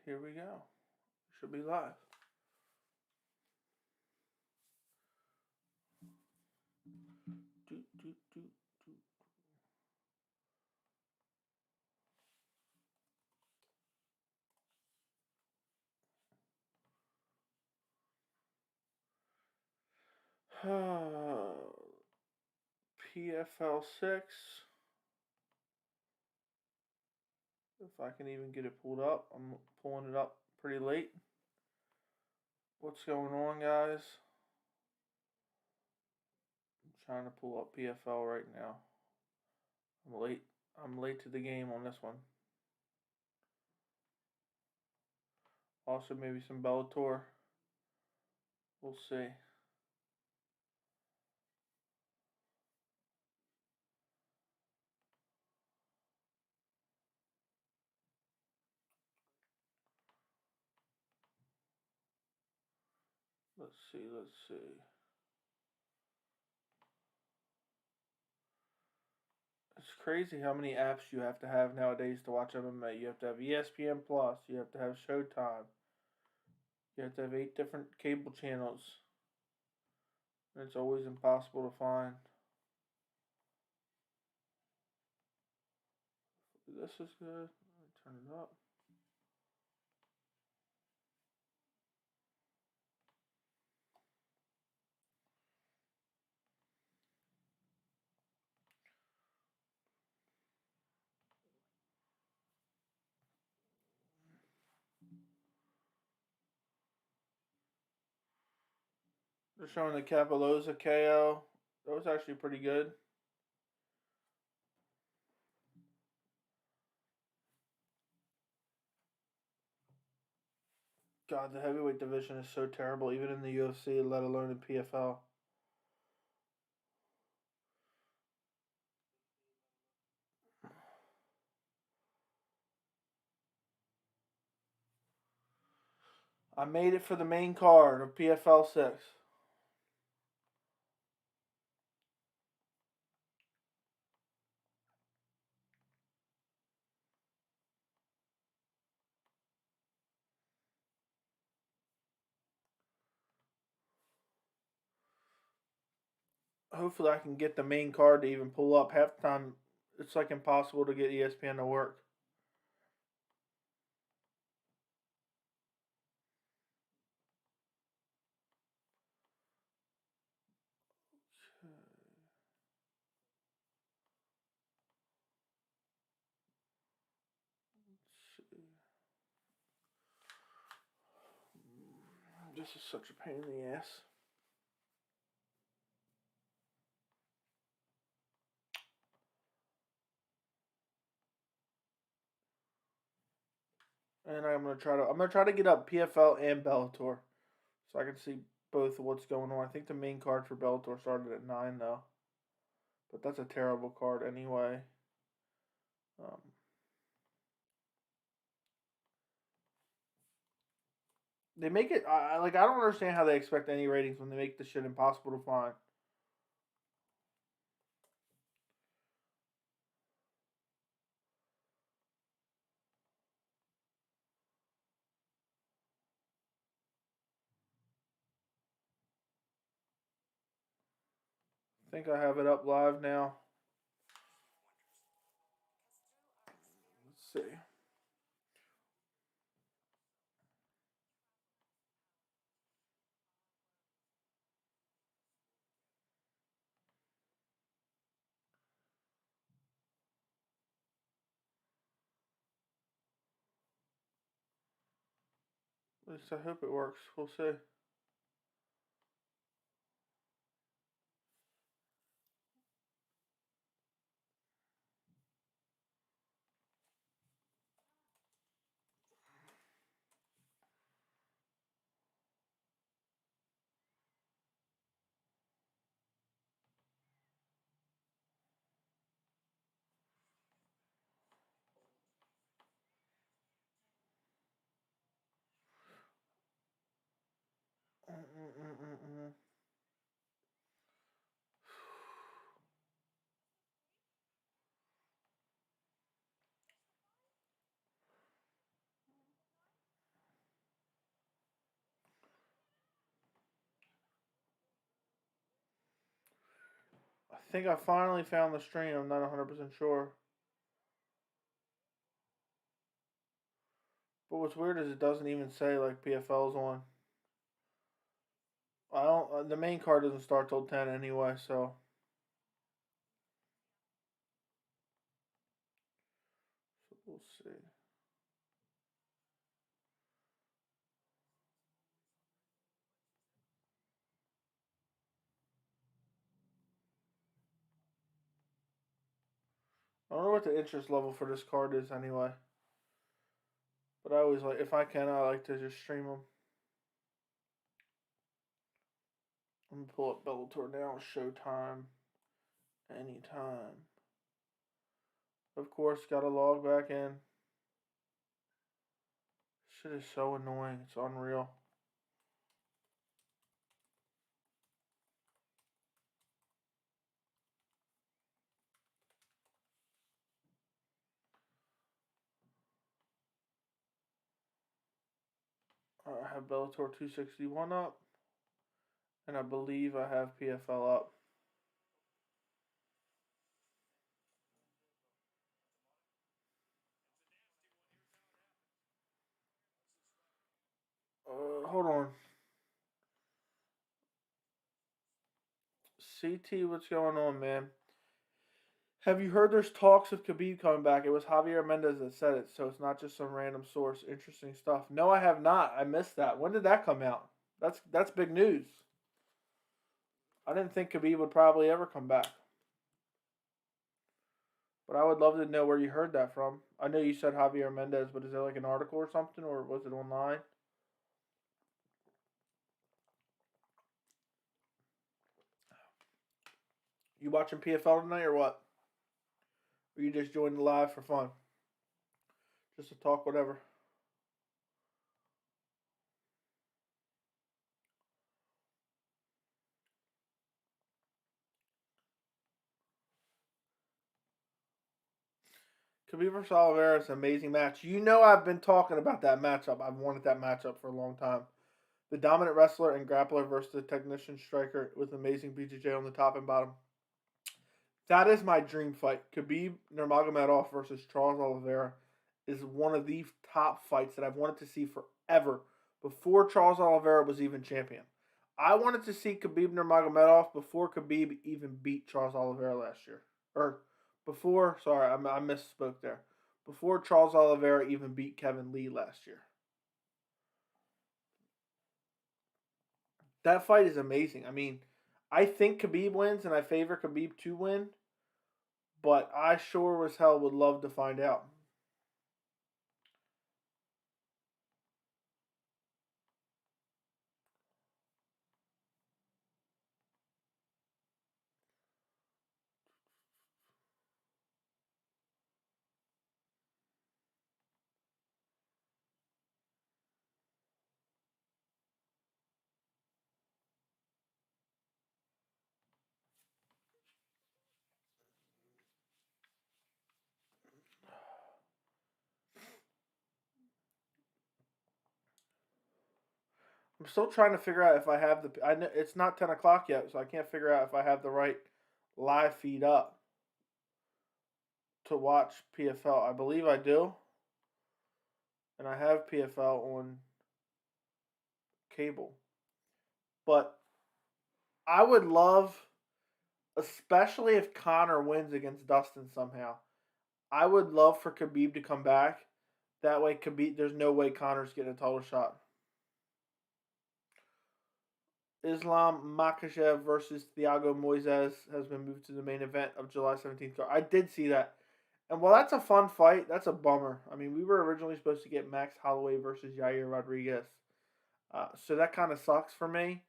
Here we go. Should be live. PFL 6. If I can even get it pulled up. I'm pulling it up pretty late. What's going on, guys? I'm trying to pull up PFL right now. I'm late to the game on this one. Also, maybe some Bellator. We'll see. Let's see. It's crazy how many apps you have to have nowadays to watch MMA. You have to have ESPN Plus. You have to have Showtime. You have to have 8 different cable channels. And it's always impossible to find. This is good. Turn it up. They're showing the Khaybulaev KO. That was actually pretty good. God, the heavyweight division is so terrible, even in the UFC, let alone in PFL. I made it for the main card of PFL 6. Hopefully I can get the main card to even pull up. Half the time, it's like impossible to get ESPN to work. This is such a pain in the ass. And I'm gonna try to get up PFL and Bellator, so I can see both of what's going on. I think the main card for Bellator started at 9 though, but that's a terrible card anyway. They make it I don't understand how they expect any ratings when they make this shit impossible to find. I think I have it up live now. Let's see. At least I hope it works. We'll see. think I finally found the stream. I'm not 100% sure. But what's weird is it doesn't even say like PFL's on. I don't. The main card doesn't start till 10 anyway, so. We'll see. I don't know what the interest level for this card is anyway. But I always like, if I can, I like to just stream them. I'm gonna pull up Bellator now. Showtime. Anytime. Of course, gotta log back in. Shit is so annoying. It's unreal. I have Bellator 261 up. And I believe I have PFL up. Hold on. CT, what's going on, man? Have you heard there's talks of Khabib coming back? It was Javier Mendez that said it, so it's not just some random source. Interesting stuff. No, I have not. I missed that. When did that come out? That's big news. I didn't think Khabib would probably ever come back. But I would love to know where you heard that from. I know you said Javier Mendez, but is there like an article or something, or was it online? You watching PFL tonight or what? Or you just joined the live for fun? Just to talk, whatever. Khabib vs. Oliveira is an amazing match. You know I've been talking about that matchup. I've wanted that matchup for a long time. The dominant wrestler and grappler versus the technician striker with amazing BJJ on the top and bottom. That is my dream fight. Khabib Nurmagomedov versus Charles Oliveira is one of the top fights that I've wanted to see forever before Charles Oliveira was even champion. I wanted to see Khabib Nurmagomedov before Khabib even beat Charles Oliveira last year. Or before, sorry, I misspoke there. Before Charles Oliveira even beat Kevin Lee last year. That fight is amazing. I mean, I think Khabib wins, and I favor Khabib to win, but I sure as hell would love to find out. I'm still trying to figure out if I have the. I know it's not 10 o'clock yet, so I can't figure out if I have the right live feed up to watch PFL. I believe I do, and I have PFL on cable. But I would love, especially if Connor wins against Dustin somehow. I would love for Khabib to come back. That way, Khabib, there's no way Connor's getting a title shot. Islam Makhachev versus Thiago Moises has been moved to the main event of July 17th. I did see that. And while that's a fun fight, that's a bummer. I mean, we were originally supposed to get Max Holloway versus Yair Rodriguez. So that kind of sucks for me.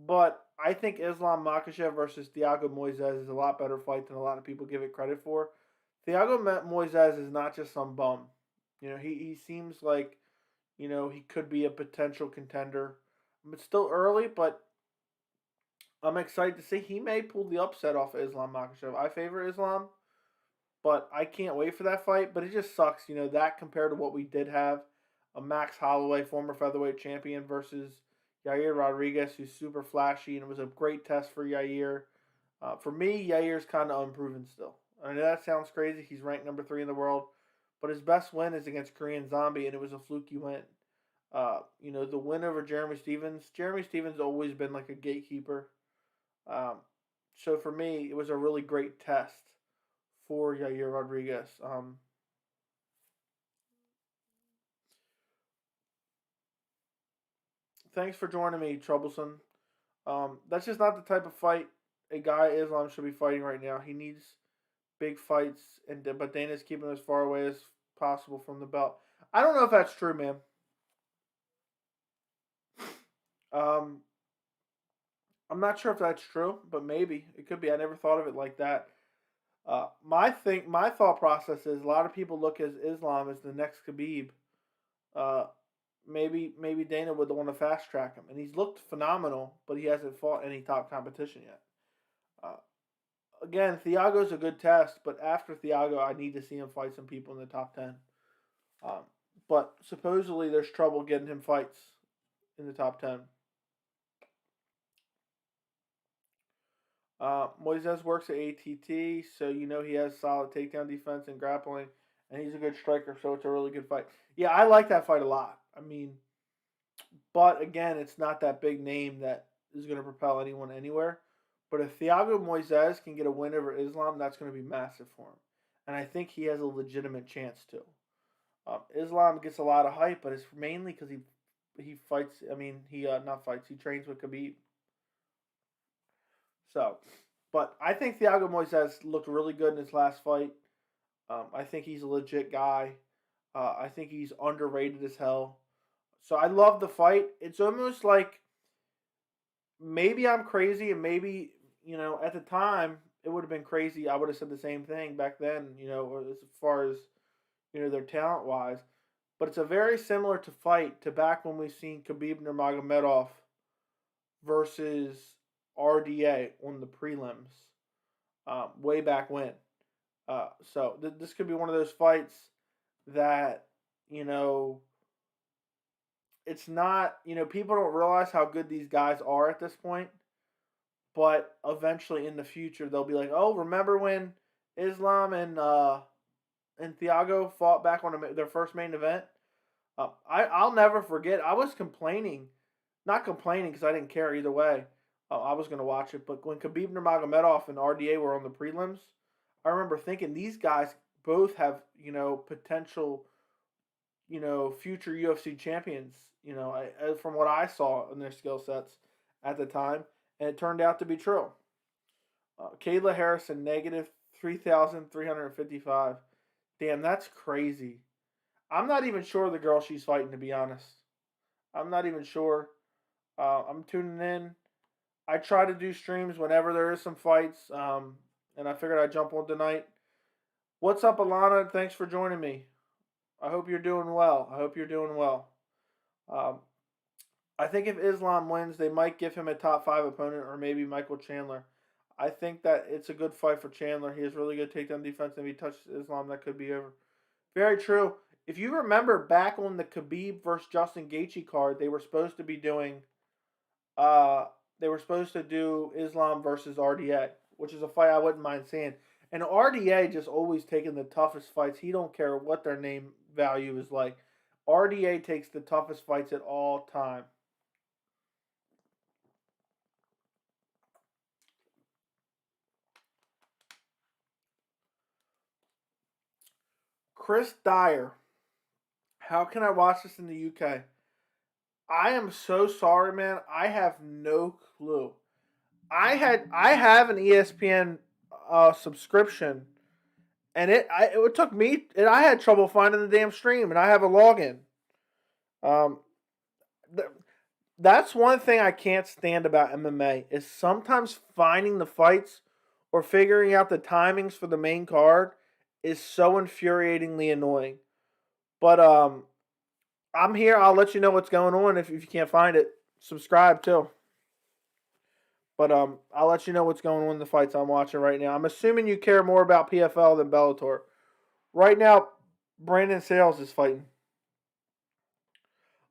But I think Islam Makhachev versus Thiago Moises is a lot better fight than a lot of people give it credit for. Thiago Moises is not just some bum. You know, he seems like, you know, he could be a potential contender. It's still early, but I'm excited to see. He may pull the upset off of Islam Makhachev. I favor Islam, but I can't wait for that fight. But it just sucks, you know, that compared to what we did have. A Max Holloway, former featherweight champion, versus Yair Rodriguez, who's super flashy, and it was a great test for Yair. For me, Yair's kind of unproven still. I know that sounds crazy. He's ranked number 3 in the world, but his best win is against Korean Zombie, and it was a fluky win. The win over Jeremy Stevens. Jeremy Stevens always been like a gatekeeper. Um, so for me, it was a really great test for Yair Rodriguez. Thanks for joining me, Troublesome. That's just not the type of fight a guy Islam should be fighting right now. He needs big fights, but Dana's keeping him as far away as possible from the belt. I don't know if that's true, man. Um, I'm not sure if that's true, but maybe it could be. I never thought of it like that. My thought process is a lot of people look as Islam as the next Khabib. Uh, maybe Dana would want to fast track him, and he's looked phenomenal, but he hasn't fought any top competition yet. Uh, Again, Thiago's a good test, but after Thiago, I need to see him fight some people in the top 10. Um, but supposedly there's trouble getting him fights in the top 10. Moises works at ATT, so he has solid takedown defense and grappling, and he's a good striker, so it's a really good fight. Yeah, I like that fight a lot. I mean, but again, it's not that big name that is going to propel anyone anywhere. But if Thiago Moises can get a win over Islam, that's going to be massive for him. And I think he has a legitimate chance to. Islam gets a lot of hype, but it's mainly because he fights. I mean, he not fights. He trains with Khabib. So, but I think Thiago Moises looked really good in his last fight. I think he's a legit guy. I think he's underrated as hell. So I love the fight. It's almost like maybe I'm crazy, and maybe at the time it would have been crazy. I would have said the same thing back then. As far as their talent wise. But it's a very similar to fight to back when we've seen Khabib Nurmagomedov versus RDA on the prelims way back when. This could be one of those fights that it's not people don't realize how good these guys are at this point, but eventually in the future they'll be like, oh, remember when Islam and Thiago fought back on their first main event? I'll never forget. I was not complaining because I didn't care either way. I was going to watch it, but when Khabib Nurmagomedov and RDA were on the prelims, I remember thinking these guys both have potential future UFC champions. From what I saw in their skill sets at the time, and it turned out to be true. Kayla Harrison negative 3,355. Damn, that's crazy. I'm not even sure the girl she's fighting, to be honest. I'm not even sure. I'm tuning in. I try to do streams whenever there is some fights, and I figured I'd jump on tonight. What's up, Alana? Thanks for joining me. I hope you're doing well. I think if Islam wins, they might give him a top 5 opponent, or maybe Michael Chandler. I think that it's a good fight for Chandler. He has really good takedown defense, and if he touches Islam, that could be over. Very true. If you remember back on the Khabib versus Justin Gaethje card, they were supposed to be doing, they were supposed to do Islam versus RDA, which is a fight I wouldn't mind seeing. And RDA just always taking the toughest fights. He don't care what their name value is like. RDA takes the toughest fights at all time. Chris Dyer. How can I watch this in the UK? I am so sorry, man. I have no clue. I have an ESPN subscription, and it took me. And I had trouble finding the damn stream, and I have a login. That's one thing I can't stand about MMA is sometimes finding the fights or figuring out the timings for the main card is so infuriatingly annoying. But I'm here. I'll let you know what's going on if you can't find it. Subscribe too. But I'll let you know what's going on in the fights I'm watching right now. I'm assuming you care more about PFL than Bellator. Right now, Brandon Sales is fighting.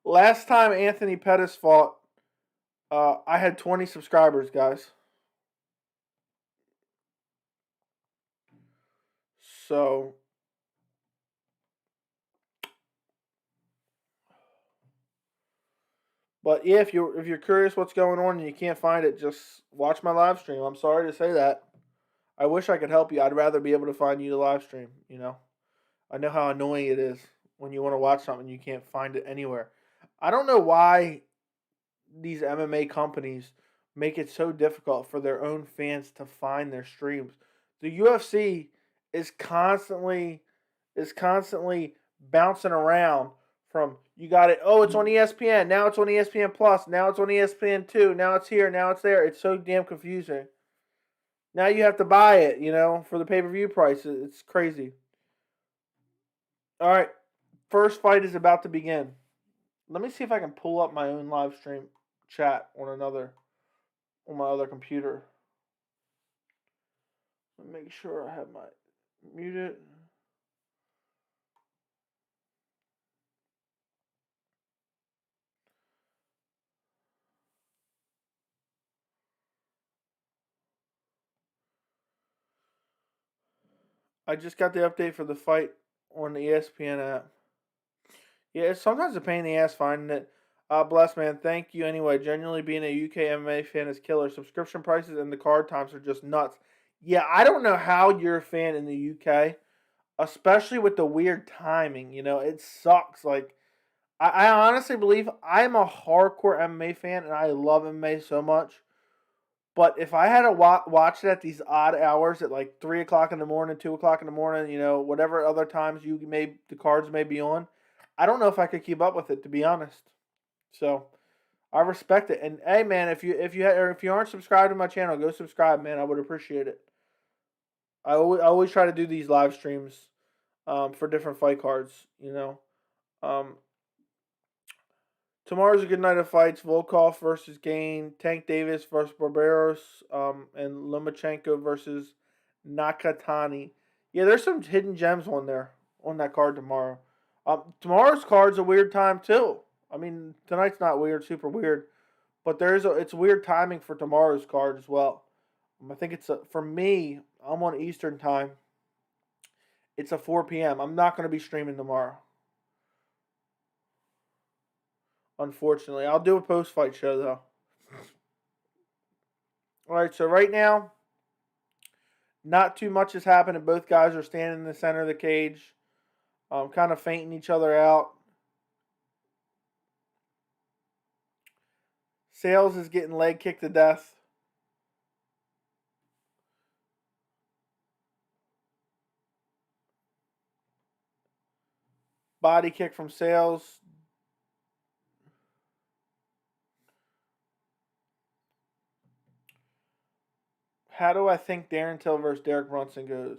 Last time Anthony Pettis fought, I had 20 subscribers, guys. So, but yeah, if you're curious what's going on and you can't find it, just watch my live stream. I'm sorry to say that. I wish I could help you. I'd rather be able to find you the live stream. I know how annoying it is when you want to watch something and you can't find it anywhere. I don't know why these MMA companies make it so difficult for their own fans to find their streams. The UFC is constantly bouncing around from you got it. Oh, it's on ESPN. Now it's on ESPN Plus. Now it's on ESPN2. Now it's here. Now it's there. It's so damn confusing. Now you have to buy it, for the pay-per-view price. It's crazy. All right. First fight is about to begin. Let me see if I can pull up my own live stream chat on my other computer. Let me make sure I have my muted. I just got the update for the fight on the ESPN app. Yeah, it's sometimes a pain in the ass finding it. Bless, man. Thank you anyway. Genuinely being a UK MMA fan is killer. Subscription prices and the card times are just nuts. Yeah, I don't know how you're a fan in the UK, especially with the weird timing. It sucks. Like, I honestly believe I'm a hardcore MMA fan and I love MMA so much. But if I had to watch it at these odd hours at like 3 o'clock in the morning, 2 o'clock in the morning, whatever other times the cards may be on, I don't know if I could keep up with it, to be honest. So I respect it. And hey, man, if you aren't subscribed to my channel, go subscribe, man. I would appreciate it. I always try to do these live streams for different fight cards. Um, Tomorrow's a good night of fights. Volkov versus Gain, Tank Davis versus Barberos, and Lomachenko versus Nakatani. Yeah, there's some hidden gems on there on that card tomorrow. Tomorrow's card's a weird time too. I mean, tonight's not weird, super weird, but it's weird timing for tomorrow's card as well. I think for me, I'm on Eastern time. It's a 4 p.m. I'm not going to be streaming tomorrow. Unfortunately, I'll do a post-fight show though. All right, so right now, not too much has happened, and both guys are standing in the center of the cage, kind of fainting each other out. Sales is getting leg kicked to death. Body kick from Sales. How do I think Darren Till versus Derek Brunson goes?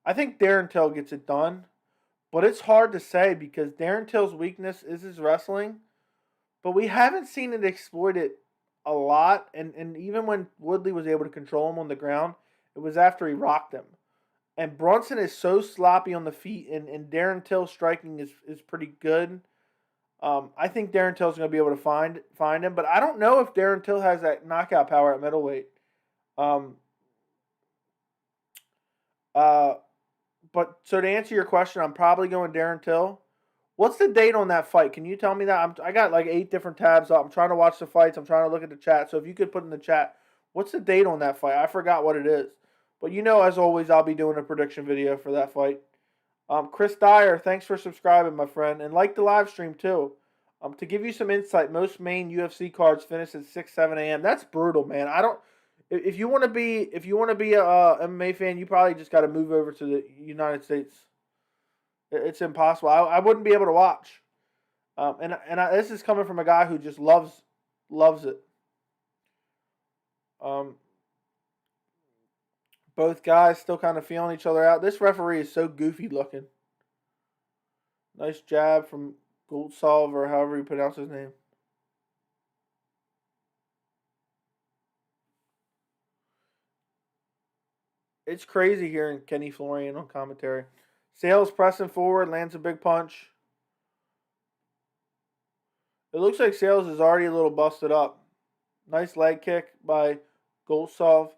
I think Darren Till gets it done, but it's hard to say because Darren Till's weakness is his wrestling, but we haven't seen it exploited a lot, and even when Woodley was able to control him on the ground, it was after he rocked him. And Brunson is so sloppy on the feet, and Darren Till's striking is pretty good. I think Darren Till's going to be able to find him, but I don't know if Darren Till has that knockout power at middleweight. But so to answer your question, I'm probably going Darren Till. What's the date on that fight? Can you tell me that? I got like 8 different tabs up. I'm trying to watch the fights. I'm trying to look at the chat. So if you could put in the chat, what's the date on that fight? I forgot what it is. But as always, I'll be doing a prediction video for that fight. Chris Dyer, thanks for subscribing, my friend, and like the live stream too. To give you some insight, most main UFC cards finish at 6, 7 a.m. That's brutal, man. I don't. If you want to be a MMA fan, you probably just got to move over to the United States. It's impossible. I wouldn't be able to watch. This is coming from a guy who just loves it. Both guys still kind of feeling each other out. This referee is so goofy looking. Nice jab from Goltsov, or however you pronounce his name. It's crazy hearing Kenny Florian on commentary. Sales pressing forward, lands a big punch. It looks like Sales is already a little busted up. Nice leg kick by Goltsov.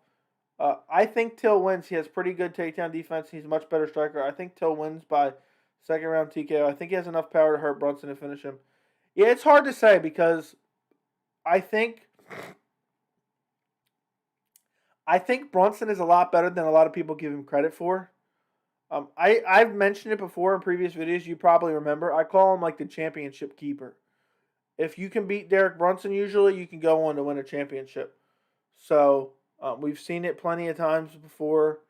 I think Till wins. He has pretty good takedown defense. He's a much better striker. I think Till wins by second round TKO. I think he has enough power to hurt Brunson and finish him. Yeah, it's hard to say because I think Brunson is a lot better than a lot of people give him credit for. I've mentioned it before in previous videos. You probably remember. I call him like the championship keeper. If you can beat Derek Brunson, usually you can go on to win a championship. So we've seen it plenty of times before.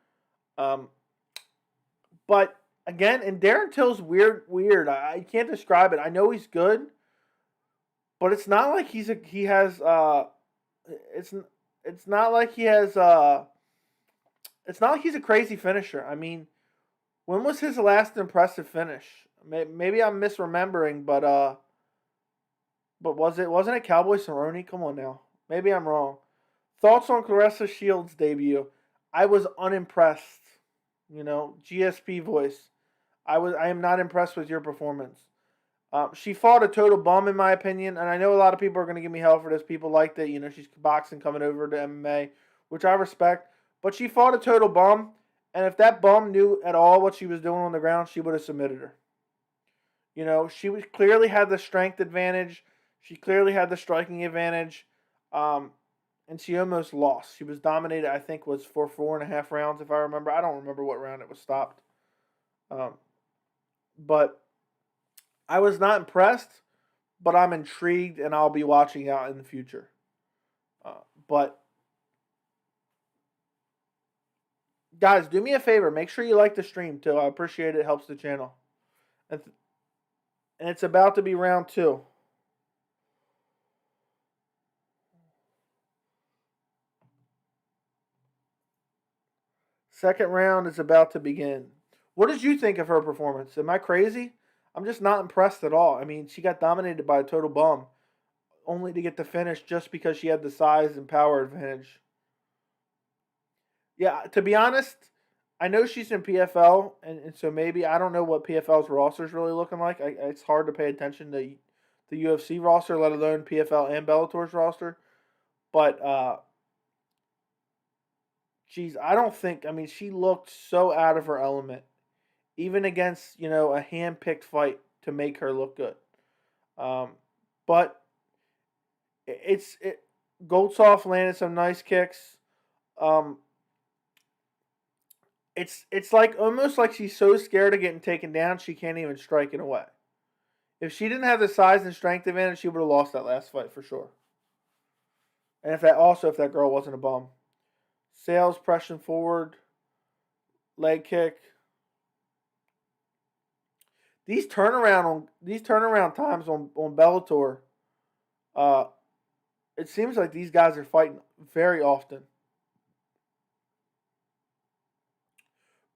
But again, and Darren Till's weird. I can't describe it. I know he's good, but it's not like he has it's not like he has it's not like he's a crazy finisher. I mean, when was his last impressive finish? Maybe I'm misremembering, but wasn't it Cowboy Cerrone? Come on now. Maybe I'm wrong. Thoughts on Claressa Shields' debut? I was unimpressed. GSP voice. I am not impressed with your performance. She fought a total bum in my opinion, and I know a lot of people are going to give me hell for this. People like that, she's boxing coming over to MMA, which I respect. But she fought a total bum, and if that bum knew at all what she was doing on the ground, she would have submitted her. She clearly had the strength advantage. She clearly had the striking advantage, and she almost lost. She was dominated, I think, was for 4.5 rounds, if I remember. I don't remember what round it was stopped. But I was not impressed, but I'm intrigued, and I'll be watching out in the future. But guys, do me a favor. Make sure you like the stream, too. I appreciate it. It helps the channel. And it's about to be round 2. Second round is about to begin. What did you think of her performance? Am I crazy? I'm just not impressed at all. I mean, she got dominated by a total bum, only to get the finish just because she had the size and power advantage. Yeah, to be honest, I know she's in PFL, and so maybe I don't know what PFL's roster is really looking like. It's hard to pay attention to the UFC roster, let alone PFL and Bellator's roster. But geez, I don't think. I mean, she looked so out of her element, even against a hand-picked fight to make her look good. But Goldsoft landed some nice kicks. It's like almost like she's so scared of getting taken down she can't even strike it away. If she didn't have the size and strength advantage, she would have lost that last fight for sure. And if that girl wasn't a bum. Sales pressing forward, leg kick. These turnaround times on Bellator, it seems like these guys are fighting very often.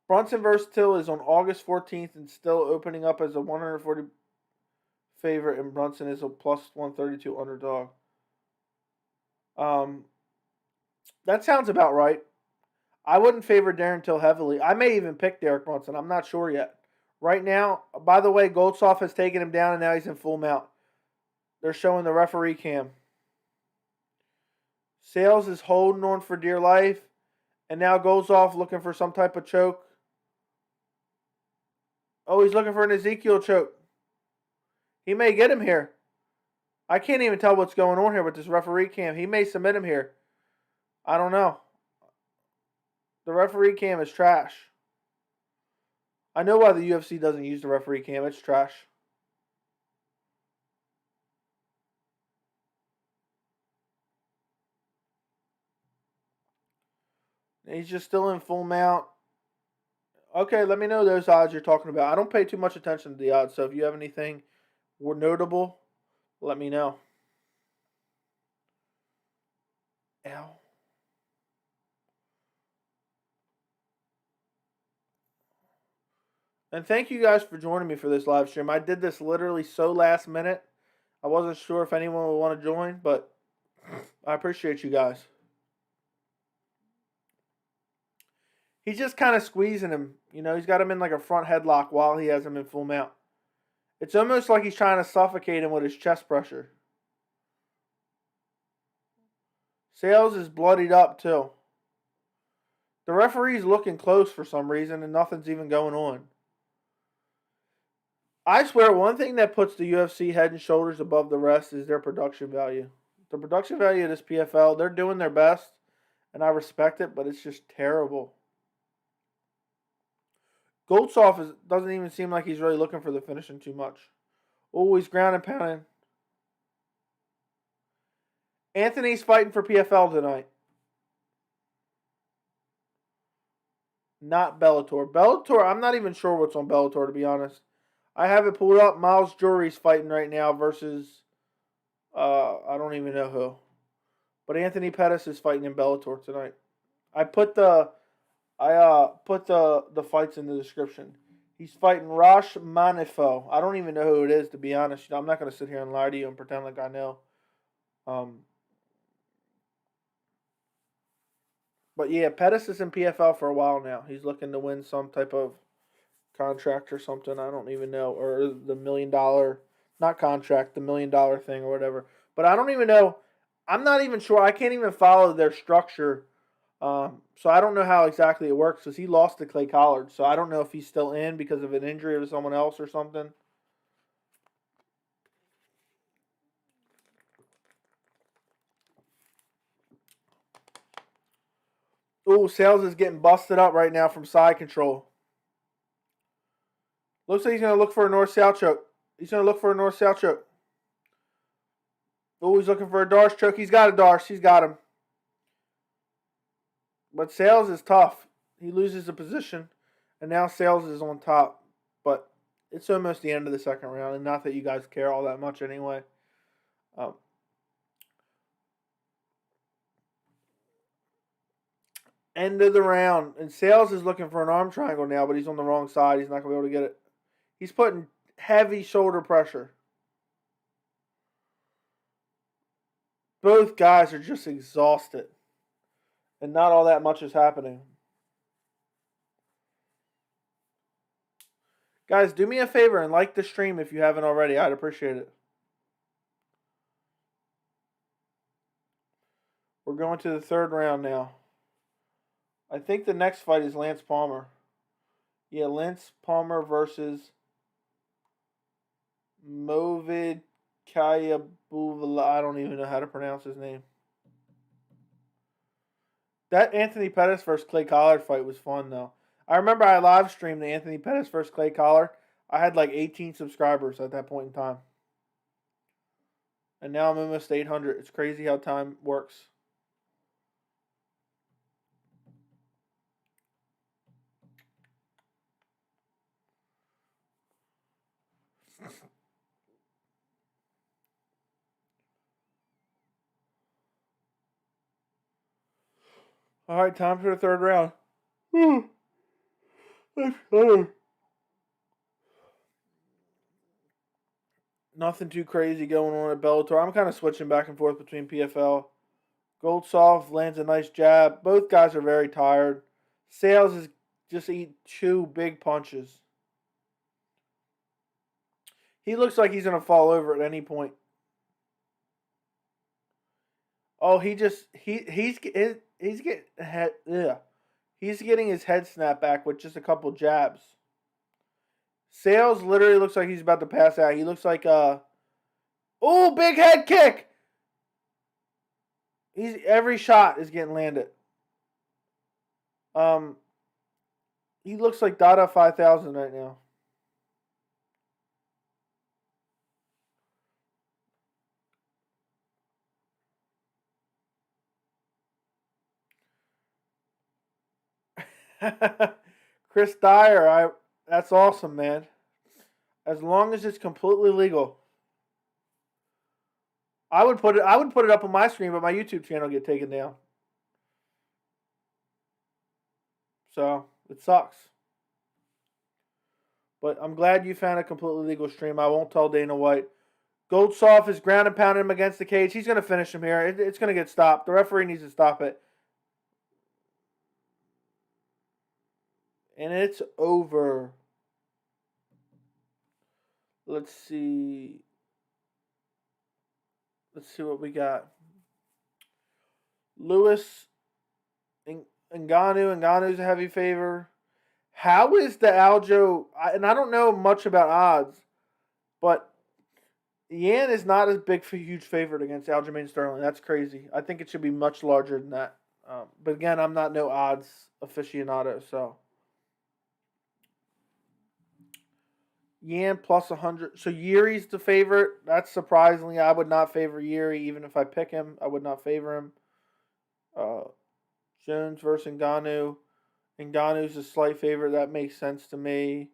Brunson vs. Till is on August 14th and still opening up as a 140 favorite, and Brunson is a plus 132 underdog. That sounds about right. I wouldn't favor Darren Till heavily. I may even pick Derek Brunson. I'm not sure yet. Right now, by the way, Goldsoft has taken him down, and now he's in full mount. They're showing the referee cam. Sales is holding on for dear life, and now Goldsoft looking for some type of choke. Oh, he's looking for an Ezekiel choke. He may get him here. I can't even tell what's going on here with this referee cam. He may submit him here. I don't know. The referee cam is trash. I know why the UFC doesn't use the referee cam. It's trash. He's just still in full mount. Okay, let me know those odds you're talking about. I don't pay too much attention to the odds, so if you have anything notable, let me know. Ow. And thank you guys for joining me for this live stream. I did this literally so last minute. I wasn't sure if anyone would want to join, but I appreciate you guys. He's just kind of squeezing him. He's got him in like a front headlock while he has him in full mount. It's almost like he's trying to suffocate him with his chest pressure. Sales is bloodied up too. The referee's looking close for some reason and nothing's even going on. I swear, one thing that puts the UFC head and shoulders above the rest is their production value. The production value of this PFL, they're doing their best, and I respect it, but it's just terrible. Goldsov doesn't even seem like he's really looking for the finishing too much. Oh, he's ground and pounding. Anthony's fighting for PFL tonight. Not Bellator. Bellator, I'm not even sure what's on Bellator, to be honest. I have it pulled up. Miles Jury's fighting right now versus, I don't even know who. But Anthony Pettis is fighting in Bellator tonight. I put the fights in the description. He's fighting Raush Manfio. I don't even know who it is, to be honest. I'm not going to sit here and lie to you and pretend like I know. But yeah, Pettis is in PFL for a while now. He's looking to win some type of contract or something. I don't even know. Or the $1 million, not contract, the $1 million thing or whatever. But I don't even know. I'm not even sure. I can't even follow their structure. So I don't know how exactly it works because he lost to Clay Collard. So I don't know if he's still in because of an injury to someone else or something. Ooh, Sales is getting busted up right now from side control. Looks like he's going to look for a north-south choke. He's going to look for a north-south choke. Ooh, he's looking for a Darce choke. He's got a Darce. He's got him. But Sales is tough. He loses the position, and now Sales is on top. But it's almost the end of the second round, and not that you guys care all that much anyway. End of the round. And Sales is looking for an arm triangle now, but he's on the wrong side. He's not going to be able to get it. He's putting heavy shoulder pressure. Both guys are just exhausted. And not all that much is happening. Guys, do me a favor and like the stream if you haven't already. I'd appreciate it. We're going to the third round now. I think the next fight is Lance Palmer. Yeah, Lance Palmer versus Movlid Khaybulaev. I don't even know how to pronounce his name. That Anthony Pettis versus Clay Collard fight was fun, though. I remember I live streamed the Anthony Pettis versus Clay Collard. I had like 18 subscribers at that point in time. And now I'm almost 800. It's crazy how time works. All right, time for the third round. Nothing too crazy going on at Bellator. I'm kind of switching back and forth between PFL. Goldsov lands a nice jab. Both guys are very tired. Sales is just eat 2 big punches. He looks like he's going to fall over at any point. Oh, he's getting his head snapped back with just a couple jabs. Sales literally looks like he's about to pass out. He looks like big head kick. Every shot is getting landed. He looks like Dada 5000 right now. Chris Dyer, that's awesome, man. As long as it's completely legal. I would put it up on my screen, but my YouTube channel get taken down. So it sucks. But I'm glad you found a completely legal stream. I won't tell Dana White. Goldsov is ground and pounding him against the cage. He's going to finish him here. It's going to get stopped. The referee needs to stop it. And it's over. Let's see. Let's see what we got. Lewis Ngannou's a heavy favor. How is the Aljo? And I don't know much about odds, but Yan is not as big, huge favorite against Aljamain Sterling. That's crazy. I think it should be much larger than that. But again, I'm not no odds aficionado, so Yan plus 100. So Yuri's the favorite. That's surprisingly, I would not favor Yuri even if I pick him. I would not favor him. Uh, Jones versus Ngannou. Ngannou's a slight favorite. That makes sense to me.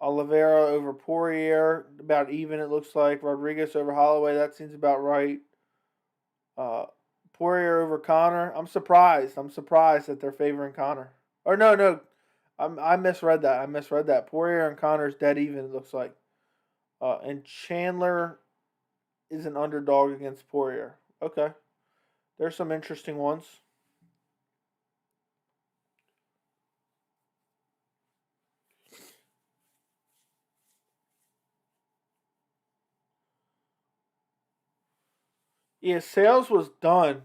Oliveira over Poirier, about even it looks like. Rodriguez over Holloway, that seems about right. Poirier over Connor. I'm surprised. That they're favoring Connor. Or no. I misread that. Poirier and Connor's dead even, it looks like. And Chandler is an underdog against Poirier. Okay. There's some interesting ones. Yeah, Sales was done.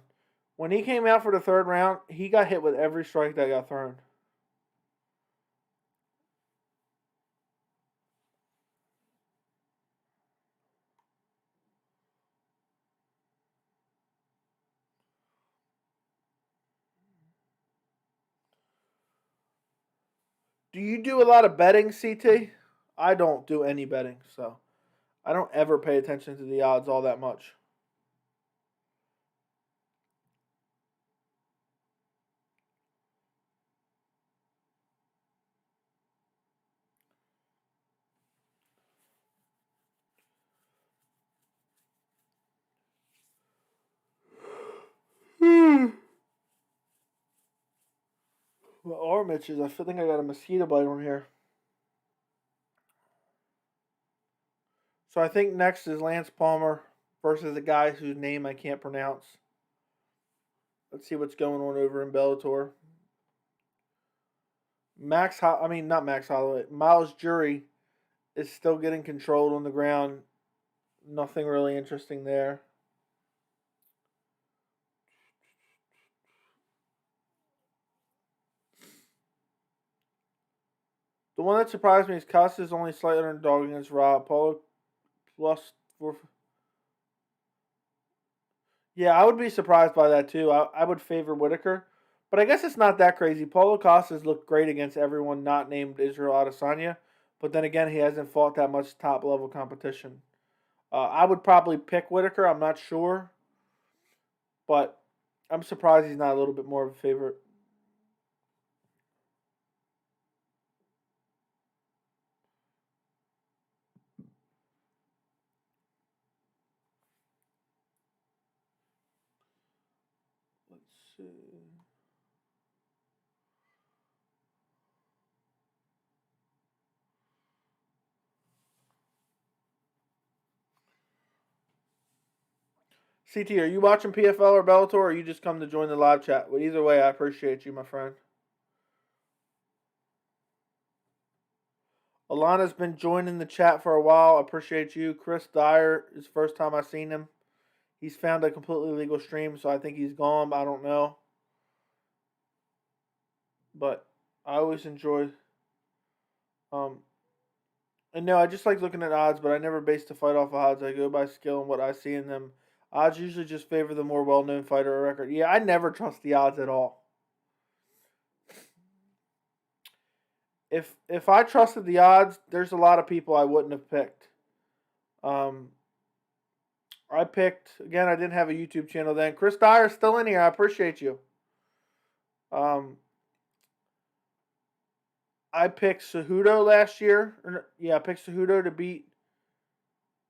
When he came out for the third round, he got hit with every strike that got thrown. Do you do a lot of betting, CT? I don't do any betting, so I don't ever pay attention to the odds all that much. My arm itches. I think I got a mosquito bite on here. So I think next is Lance Palmer versus a guy whose name I can't pronounce. Let's see what's going on over in Bellator. Not Max Holloway. Miles Jury is still getting controlled on the ground. Nothing really interesting there. The one that surprised me is Costa's only slightly underdog against Rob. Paulo plus 4. Yeah, I would be surprised by that too. I would favor Whitaker. But I guess it's not that crazy. Paulo Costa's looked great against everyone not named Israel Adesanya. But then again, he hasn't fought that much top level competition. I would probably pick Whitaker. I'm not sure. But I'm surprised he's not a little bit more of a favorite. Let's see. CT, are you watching PFL or Bellator, or you just come to join the live chat? Well, either way, I appreciate you, my friend. Alana's been joining the chat for a while. Appreciate you. Chris Dyer is first time I've seen him. He's found a completely legal stream, so I think he's gone. I don't know. But I always enjoy. And no, I just like looking at odds, but I never base the fight off of odds. I go by skill and what I see in them. Odds usually just favor the more well-known fighter or record. Yeah, I never trust the odds at all. If I trusted the odds, there's a lot of people I wouldn't have picked. I picked again. I didn't have a YouTube channel then. Chris Dyer's still in here. I appreciate you. I picked Cejudo last year. I picked Cejudo to beat.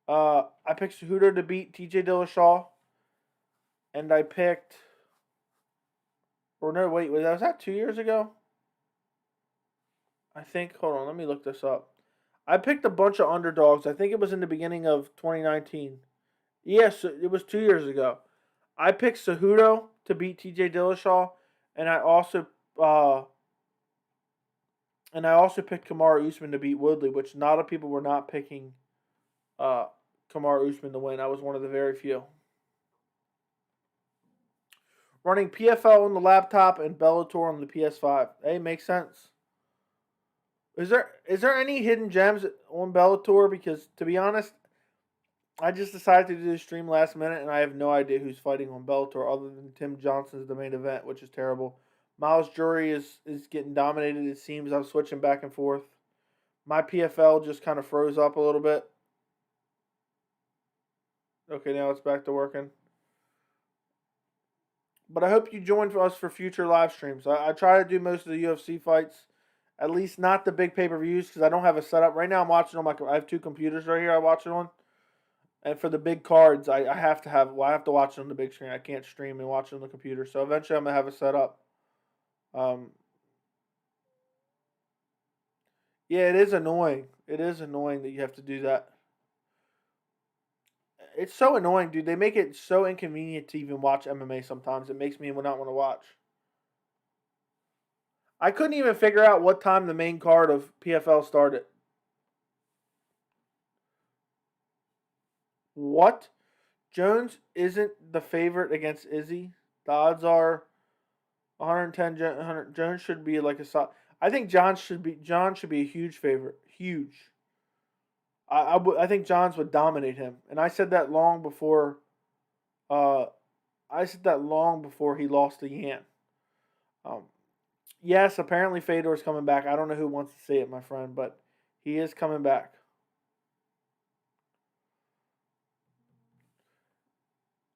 I picked Cejudo to beat T.J. Dillashaw, and I picked. Or no, wait, was that 2 years ago? I think. Hold on, let me look this up. I picked a bunch of underdogs. I think it was in the beginning of 2019. Yes, it was 2 years ago. I picked Cejudo to beat T.J. Dillashaw, and I also picked Kamaru Usman to beat Woodley, which a lot of people were not picking Kamaru Usman to win. I was one of the very few. running PFL on the laptop and Bellator on the PS5. Hey, makes sense. Is there any hidden gems on Bellator? Because to be honest, I just decided to do the stream last minute, and I have no idea who's fighting on Bellator other than Tim Johnson's the main event, which is terrible. Miles Jury is getting dominated. It seems I'm switching back and forth. My PFL just kind of froze up a little bit. Okay, now it's back to working. But I hope you join us for future live streams. I try to do most of the UFC fights, at least not the big pay-per-views, because I don't have a setup. Right now I'm watching on I have two computers right here I watch it on. And for the big cards, I have to watch it on the big screen. I can't stream and watch it on the computer. So eventually I'm going to have it set up. Yeah, it is annoying. It is annoying that you have to do that. It's so annoying, dude. They make it so inconvenient to even watch MMA sometimes. It makes me not want to watch. I couldn't even figure out what time the main card of PFL started. What? Jones isn't the favorite against Izzy. The odds are 110. Jones should be like a. I think John should be a huge favorite. Huge. I think Johns would dominate him, and I said that long before. I said that long before he lost to Yan. Yes, apparently Fedor's coming back. I don't know who wants to say it, my friend, but he is coming back.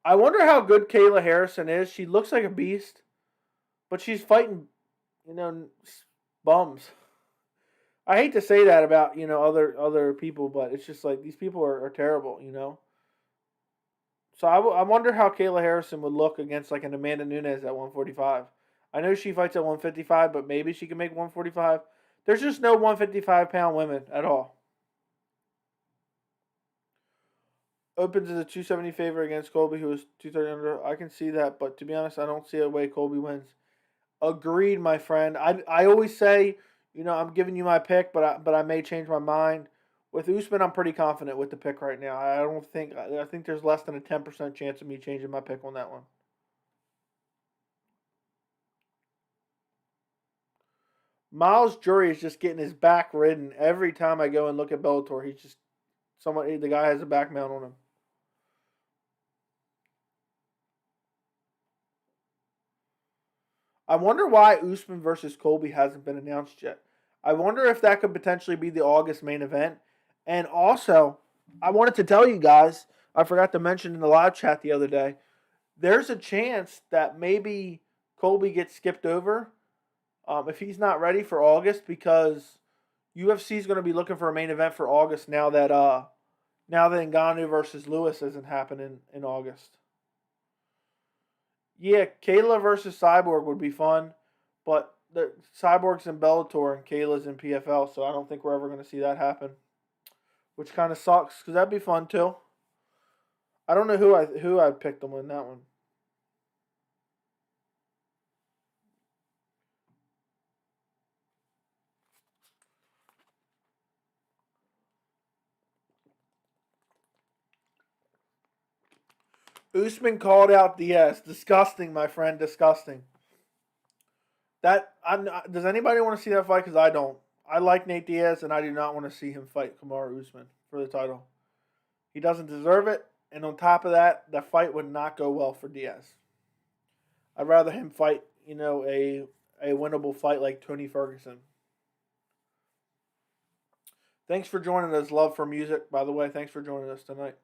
I wonder how good Kayla Harrison is. She looks like a beast, but she's fighting, bums. I hate to say that about, other people, but it's just like these people are terrible, So I wonder how Kayla Harrison would look against like an Amanda Nunes at 145. I know she fights at 155, but maybe she can make 145. There's just no 155-pound women at all. Opens as a 270 favorite against Colby, who was 230 under. I can see that, but to be honest, I don't see a way Colby wins. Agreed, my friend. I always say, I'm giving you my pick, but I may change my mind. With Usman, I'm pretty confident with the pick right now. I think there's less than a 10% chance of me changing my pick on that one. Miles Jury is just getting his back ridden every time I go and look at Bellator. He's just the guy has a back mount on him. I wonder why Usman versus Colby hasn't been announced yet. I wonder if that could potentially be the August main event. And also, I wanted to tell you guys, I forgot to mention in the live chat the other day, there's a chance that maybe Colby gets skipped over if he's not ready for August, because UFC is going to be looking for a main event for August now that Ngannou versus Lewis isn't happening in August. Yeah, Kayla versus Cyborg would be fun, but the Cyborg's in Bellator and Kayla's in PFL, so I don't think we're ever going to see that happen, which kind of sucks because that'd be fun too. I don't know who I'd pick to win that one. Usman called out Diaz. Disgusting, my friend. Disgusting. Does anybody want to see that fight? Because I don't. I like Nate Diaz, and I do not want to see him fight Kamaru Usman for the title. He doesn't deserve it, and on top of that, the fight would not go well for Diaz. I'd rather him fight, a winnable fight like Tony Ferguson. Thanks for joining us. Love for music, by the way. Thanks for joining us tonight.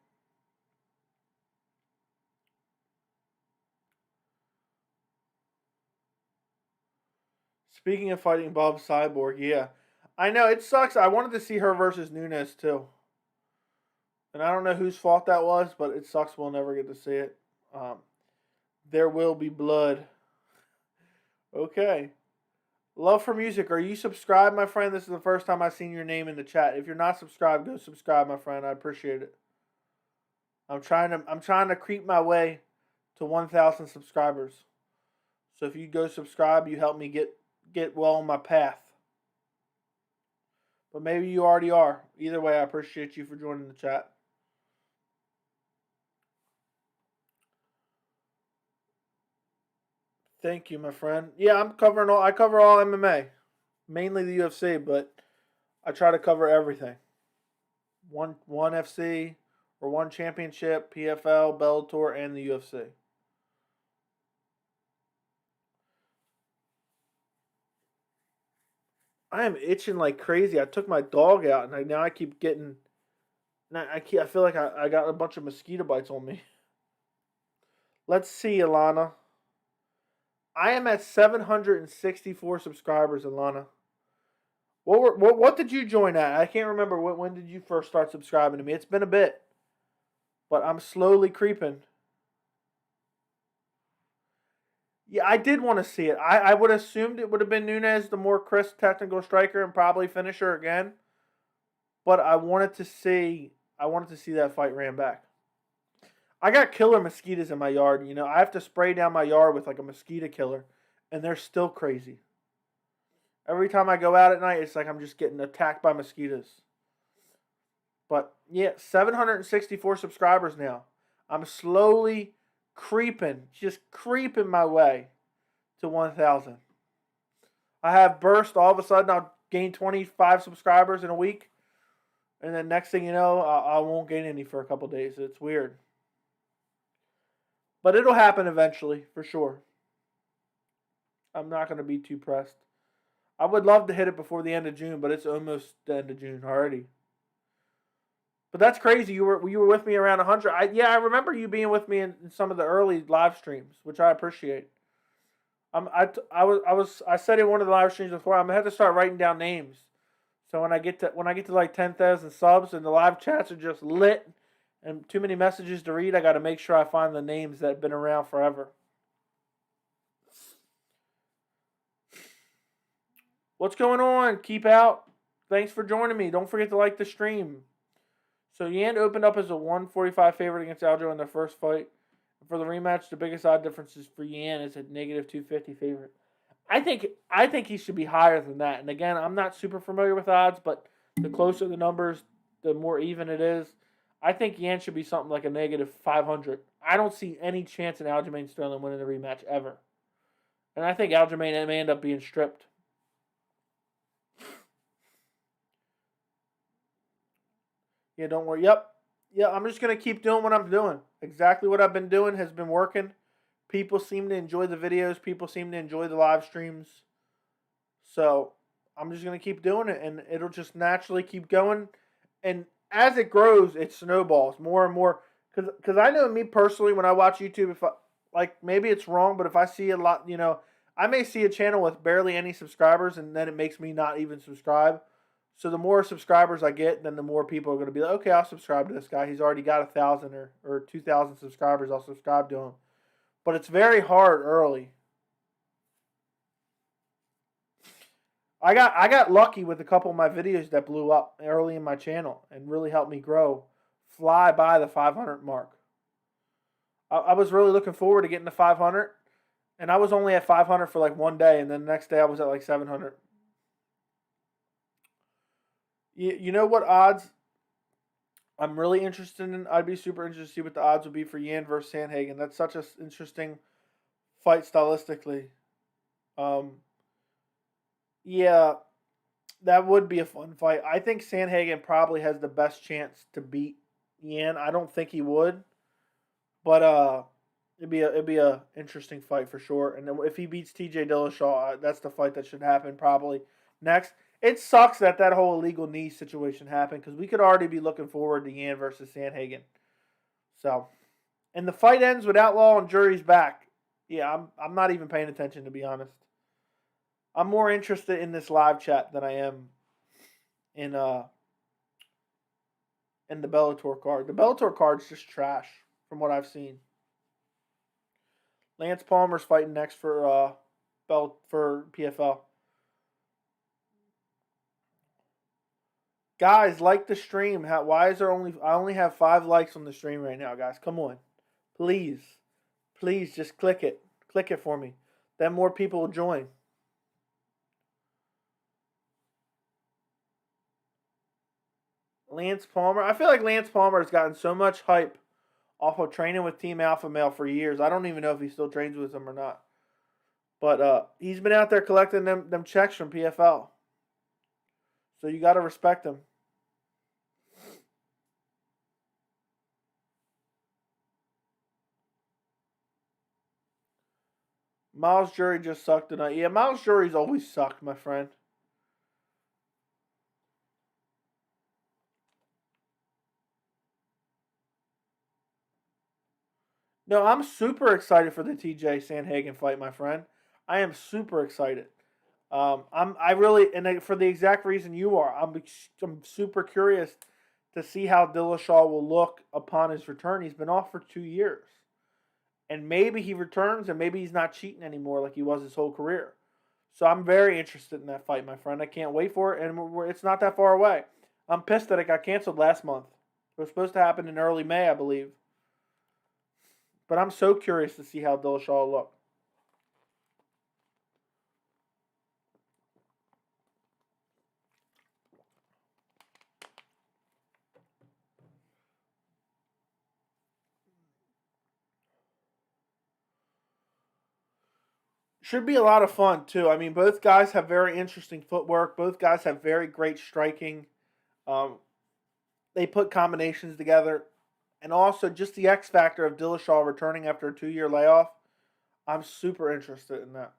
Speaking of fighting Bob Cyborg, yeah. I know, it sucks. I wanted to see her versus Nunes, too. And I don't know whose fault that was, but it sucks we'll never get to see it. There will be blood. Okay. Love for music. Are you subscribed, my friend? This is the first time I've seen your name in the chat. If you're not subscribed, go subscribe, my friend. I appreciate it. I'm trying to creep my way to 1,000 subscribers. So if you go subscribe, you help me get well on my path. But maybe you already are. Either way, I appreciate you for joining the chat. Thank you, my friend. Yeah, I cover all MMA, mainly the UFC, but I try to cover everything. One FC or one championship, PFL, Bellator, and the UFC. I am itching like crazy. I took my dog out, and now I keep getting. Now I feel like I got a bunch of mosquito bites on me. Let's see, Alana. I am at 764 subscribers, Alana. What did you join at? I can't remember. When did you first start subscribing to me? It's been a bit, but I'm slowly creeping. Yeah, I did want to see it. I would have assumed it would have been Nunes, the more crisp technical striker and probably finisher again. But I wanted to see that fight ran back. I got killer mosquitoes in my yard. You know, I have to spray down my yard with like a mosquito killer, and they're still crazy. Every time I go out at night, it's like I'm just getting attacked by mosquitoes. But yeah, 764 subscribers now. I'm slowly creeping, just creeping my way to 1,000. I have burst all of a sudden. I'll gain 25 subscribers in a week. And then next thing you know, I won't gain any for a couple days. It's weird. But it'll happen eventually, for sure. I'm not going to be too pressed. I would love to hit it before the end of June, but it's almost the end of June already. But that's crazy. You were with me around 100. I remember you being with me in some of the early live streams, which I appreciate. I said in one of the live streams before, I'm gonna have to start writing down names. So when I get to like 10,000 subs and the live chats are just lit and too many messages to read, I got to make sure I find the names that have been around forever. What's going on? Keep out. Thanks for joining me. Don't forget to like the stream. So Yan opened up as a 145 favorite against Aljo in their first fight. For the rematch, the biggest odd difference is for Yan is a negative 250 favorite. I think he should be higher than that. And again, I'm not super familiar with odds, but the closer the numbers, the more even it is. I think Yan should be something like a negative 500. I don't see any chance in Aljamain Sterling winning the rematch ever. And I think Aljamain may end up being stripped. Yeah, don't worry. Yep. Yeah, I'm just going to keep doing what I'm doing. Exactly what I've been doing has been working. People seem to enjoy the videos. People seem to enjoy the live streams. So I'm just going to keep doing it, and it'll just naturally keep going. And as it grows, it snowballs more and more. Because I know me personally, when I watch YouTube, if maybe it's wrong, but if I see a lot, I may see a channel with barely any subscribers, and then it makes me not even subscribe. So the more subscribers I get, then the more people are going to be like, okay, I'll subscribe to this guy. He's already got 1,000 or 2,000 subscribers. I'll subscribe to him. But it's very hard early. I got lucky with a couple of my videos that blew up early in my channel and really helped me grow, fly by the 500 mark. I was really looking forward to getting to 500, and I was only at 500 for like one day, and then the next day I was at like 700. You know what odds I'm really interested in? I'd be super interested to see what the odds would be for Yan versus Sandhagen. That's such an interesting fight stylistically. Yeah, that would be a fun fight. I think Sandhagen probably has the best chance to beat Yan. I don't think he would, but it'd be a interesting fight for sure. And if he beats T.J. Dillashaw, that's the fight that should happen probably next. It sucks that whole illegal knee situation happened because we could already be looking forward to Yan versus Sandhagen. So, and the fight ends with Outlaw and Jury's back. Yeah, I'm not even paying attention, to be honest. I'm more interested in this live chat than I am in the Bellator card. The Bellator card's just trash from what I've seen. Lance Palmer's fighting next for PFL. Guys, like the stream. Why is there I only have 5 likes on the stream right now, guys. Come on. Please. Please just click it. Click it for me. Then more people will join. Lance Palmer. I feel like Lance Palmer has gotten so much hype off of training with Team Alpha Male for years. I don't even know if he still trains with them or not. But he's been out there collecting them checks from PFL. So you got to respect him. Miles Jury just sucked tonight. Yeah, Miles Jury's always sucked, my friend. No, I'm super excited for the TJ Sandhagen fight, my friend. I am super excited. I really, and for the exact reason you are, I'm super curious to see how Dillashaw will look upon his return. He's been off for 2 years, and maybe he returns, and maybe he's not cheating anymore like he was his whole career. So I'm very interested in that fight, my friend. I can't wait for it, and it's not that far away. I'm pissed that it got canceled last month. It was supposed to happen in early May, I believe. But I'm so curious to see how Dillashaw will look. Should be a lot of fun too. I mean, both guys have very interesting footwork. Both guys have very great striking. Um, they put combinations together, and also just the X factor of Dillashaw returning after a 2 year layoff. I'm super interested in that.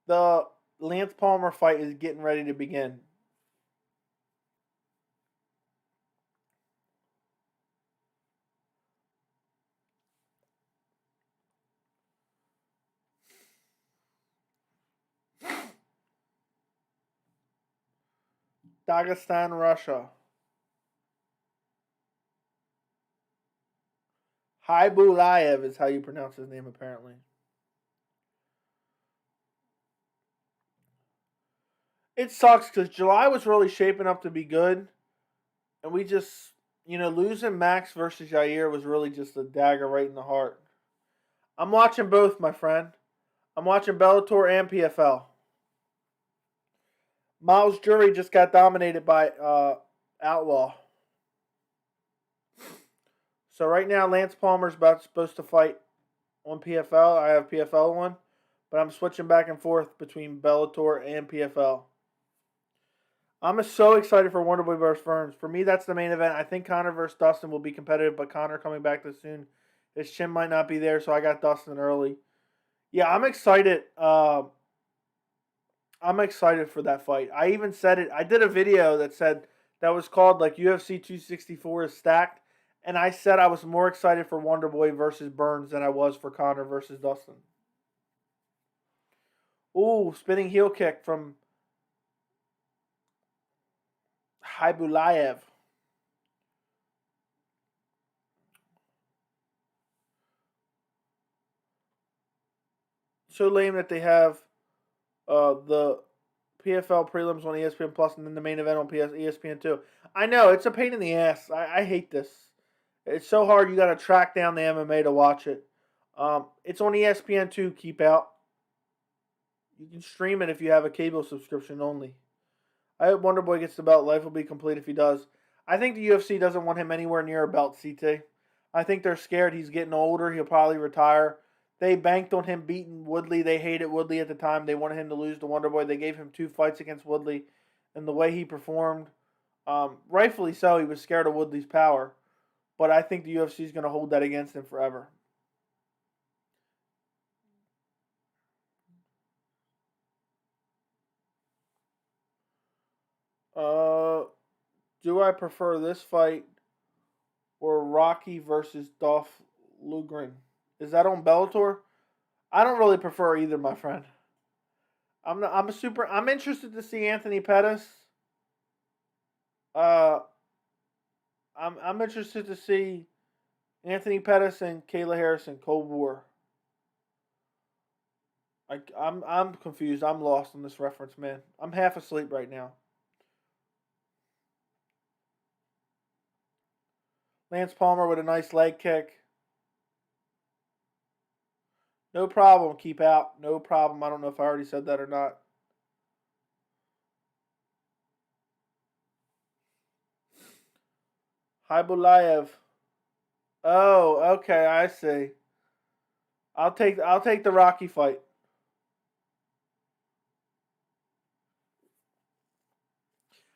The Lance Palmer fight is getting ready to begin. Dagestan, Russia. Khaybulaev is how you pronounce his name, apparently. It sucks because July was really shaping up to be good, and we just, losing Max versus Jair was really just a dagger right in the heart. I'm watching both, my friend. I'm watching Bellator and PFL. Miles Jury just got dominated by Outlaw. So right now, Lance Palmer's supposed to fight on PFL. I have PFL one, but I'm switching back and forth between Bellator and PFL. I'm so excited for Wonderboy versus Burns. For me, that's the main event. I think Connor versus Dustin will be competitive, but Connor coming back this soon. His chin might not be there, so I got Dustin early. Yeah, I'm excited. I'm excited for that fight. I even said it. I did a video that was called like UFC 264 is stacked, and I said I was more excited for Wonderboy versus Burns than I was for Connor versus Dustin. Ooh, spinning heel kick from Khaybulaev. So lame that they have the PFL prelims on ESPN Plus and then the main event on ESPN2. I know it's a pain in the ass. I hate this. It's so hard. You got to track down the MMA to watch it. It's on ESPN2. Keep out. You can stream it if you have a cable subscription only. I hope Wonderboy gets the belt. Life will be complete if he does. I think the UFC doesn't want him anywhere near a belt, CT. I think they're scared he's getting older. He'll probably retire. They banked on him beating Woodley. They hated Woodley at the time. They wanted him to lose to Wonderboy. They gave him 2 fights against Woodley. And the way he performed, rightfully so, he was scared of Woodley's power. But I think the UFC is going to hold that against him forever. Do I prefer this fight or Rocky versus Dolph Lundgren? Is that on Bellator? I don't really prefer either, my friend. I'm interested to see Anthony Pettis. Uh, I'm interested to see Anthony Pettis and Kayla Harrison Cold War. I'm confused. I'm lost on this reference, man. I'm half asleep right now. Lance Palmer with a nice leg kick. No problem. Keep out. No problem. I don't know if I already said that or not. Khaybulaev. Oh, okay. I see. I'll take the Rocky fight.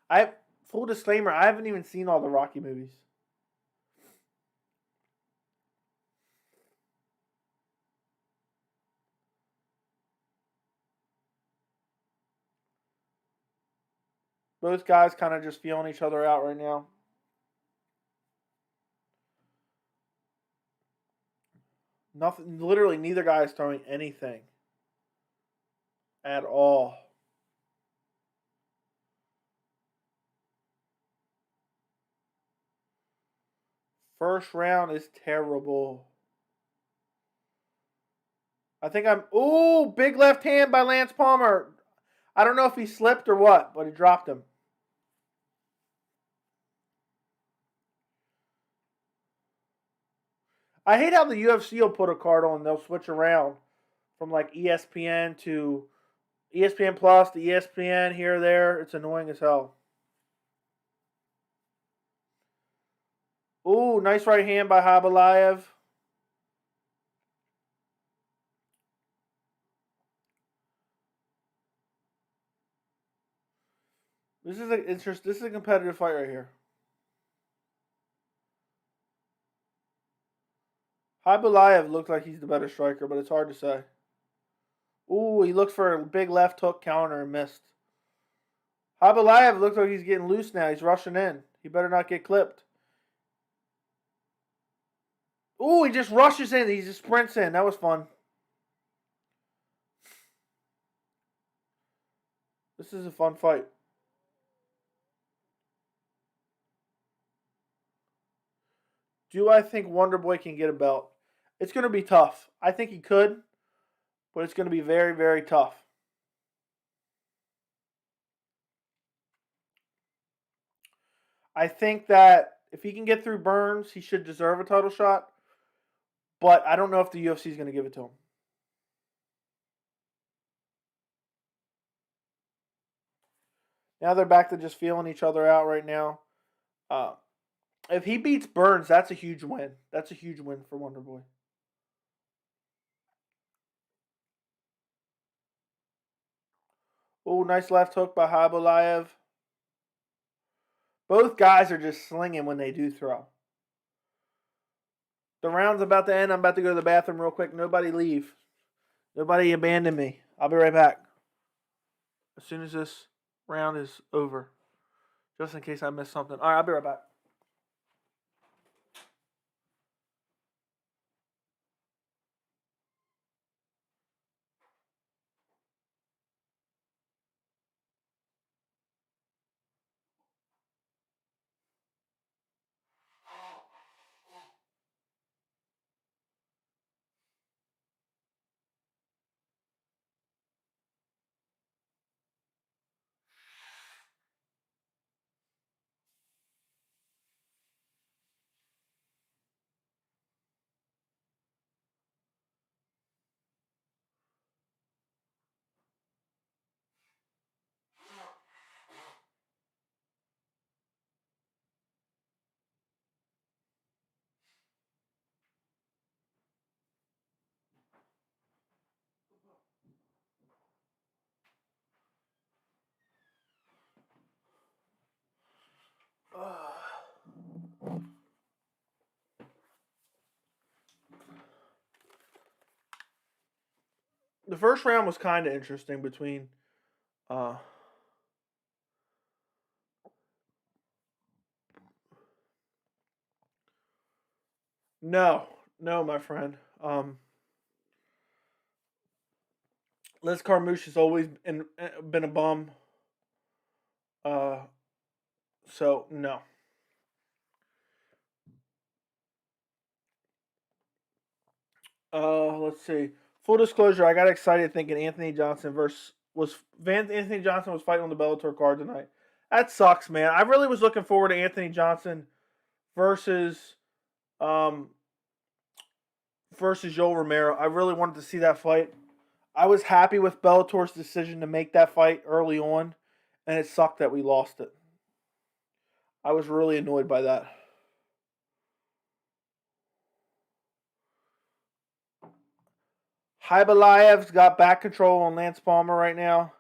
I Full disclaimer, I haven't even seen all the Rocky movies. Both guys kind of just feeling each other out right now. Nothing. Literally, neither guy is throwing anything at all. First round is terrible. I think I'm. Ooh, big left hand by Lance Palmer. I don't know if he slipped or what, but he dropped him. I hate how the UFC will put a card on. They'll switch around from like ESPN to ESPN Plus to ESPN here or there. It's annoying as hell. Ooh, nice right hand by Khaybulaev. This is This is a competitive fight right here. Khaybulaev looks like he's the better striker, but it's hard to say. Ooh, he looks for a big left hook counter and missed. Khaybulaev looks like he's getting loose now. He's rushing in. He better not get clipped. Ooh, he just rushes in. He just sprints in. That was fun. This is a fun fight. Do I think Wonderboy can get a belt? It's going to be tough. I think he could, but it's going to be very, very tough. I think that if he can get through Burns, he should deserve a title shot. But I don't know if the UFC is going to give it to him. Now they're back to just feeling each other out right now. If he beats Burns, that's a huge win. That's a huge win for Wonderboy. Oh, nice left hook by Khaybulaev. Both guys are just slinging when they do throw. The round's about to end. I'm about to go to the bathroom real quick. Nobody leave. Nobody abandon me. I'll be right back. As soon as this round is over. Just in case I missed something. All right, I'll be right back. The first round was kind of interesting between no, my friend. Liz Carmouche has always been a bum. Uh, so no. Let's see. Full disclosure, I got excited thinking Anthony Johnson Anthony Johnson was fighting on the Bellator card tonight. That sucks, man. I really was looking forward to Anthony Johnson versus um versus Joel Romero. I really wanted to see that fight. I was happy with Bellator's decision to make that fight early on, and it sucked that we lost it. I was really annoyed by that. Khaybulaev's got back control on Lance Palmer right now.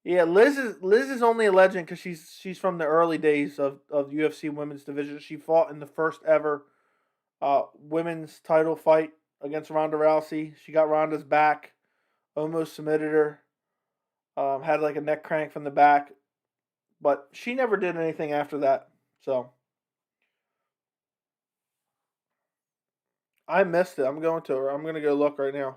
Yeah, Liz is only a legend because she's from the early days of UFC women's division. She fought in the first ever women's title fight against Ronda Rousey. She got Ronda's back, almost submitted her. Had like a neck crank from the back, but she never did anything after that. So I missed it. I'm going to her. I'm gonna go look right now.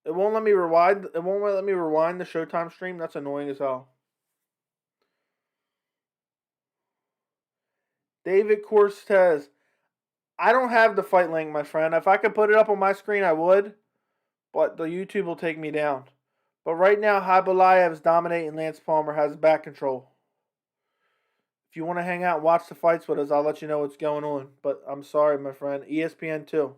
It won't let me rewind. It won't let me rewind the Showtime stream. That's annoying as hell. David Cortez. I don't have the fight link, my friend. If I could put it up on my screen, I would. But the YouTube will take me down. But right now, Khaybulaev is dominating. Lance Palmer has back control. If you want to hang out and watch the fights with us, I'll let you know what's going on. But I'm sorry, my friend. ESPN 2.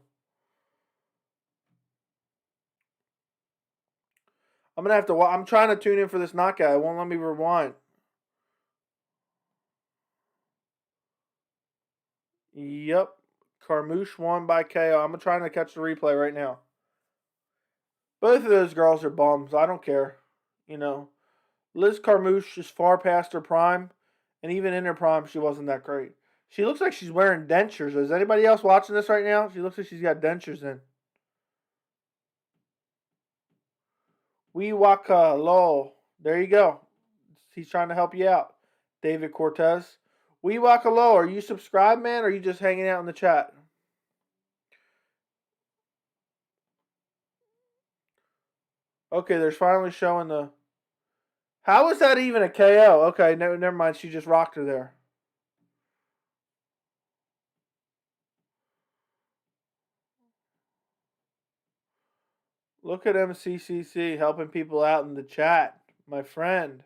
I'm going to have to I'm trying to tune in for this knockout. It won't let me rewind. Yep. Carmouche won by KO. I'm trying to catch the replay right now. Both of those girls are bums. I don't care. You know, Liz Carmouche is far past her prime. And even in her prime, she wasn't that great. She looks like she's wearing dentures. Is anybody else watching this right now? She looks like she's got dentures in. We waka lo. There you go. He's trying to help you out. David Cortez. We waka lo. Are you subscribed, man? Or are you just hanging out in the chat? Okay, there's finally showing the... How is that even a KO? Okay, no, never mind. She just rocked her there. Look at MCCC helping people out in the chat, my friend.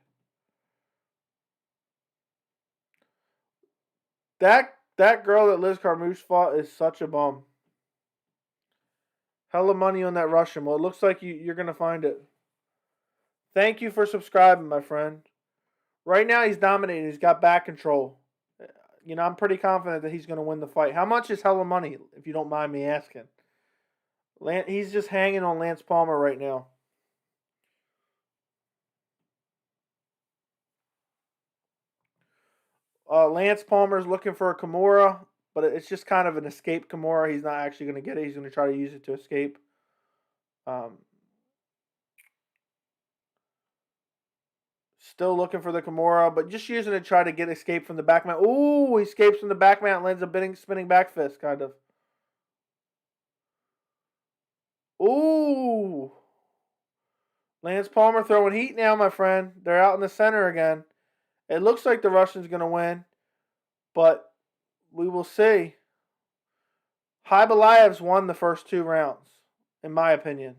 That girl that Liz Carmouche fought is such a bum. Hella money on that Russian. Well, it looks like you're going to find it. Thank you for subscribing, my friend. Right now, he's dominating. He's got back control. You know, I'm pretty confident that he's going to win the fight. How much is hella money, if you don't mind me asking? He's just hanging on Lance Palmer right now. Lance Palmer's looking for a Kimura, but it's just kind of an escape Kimura. He's not actually going to get it. He's going to try to use it to escape. Still looking for the Kimura, but just using it to try to get escape from the back mount. Ooh, he escapes from the back mount, lands a spinning back fist, kind of. Ooh. Lance Palmer throwing heat now, my friend. They're out in the center again. It looks like the Russian's going to win, but we will see. Khaybulaev's won the first 2 rounds, in my opinion.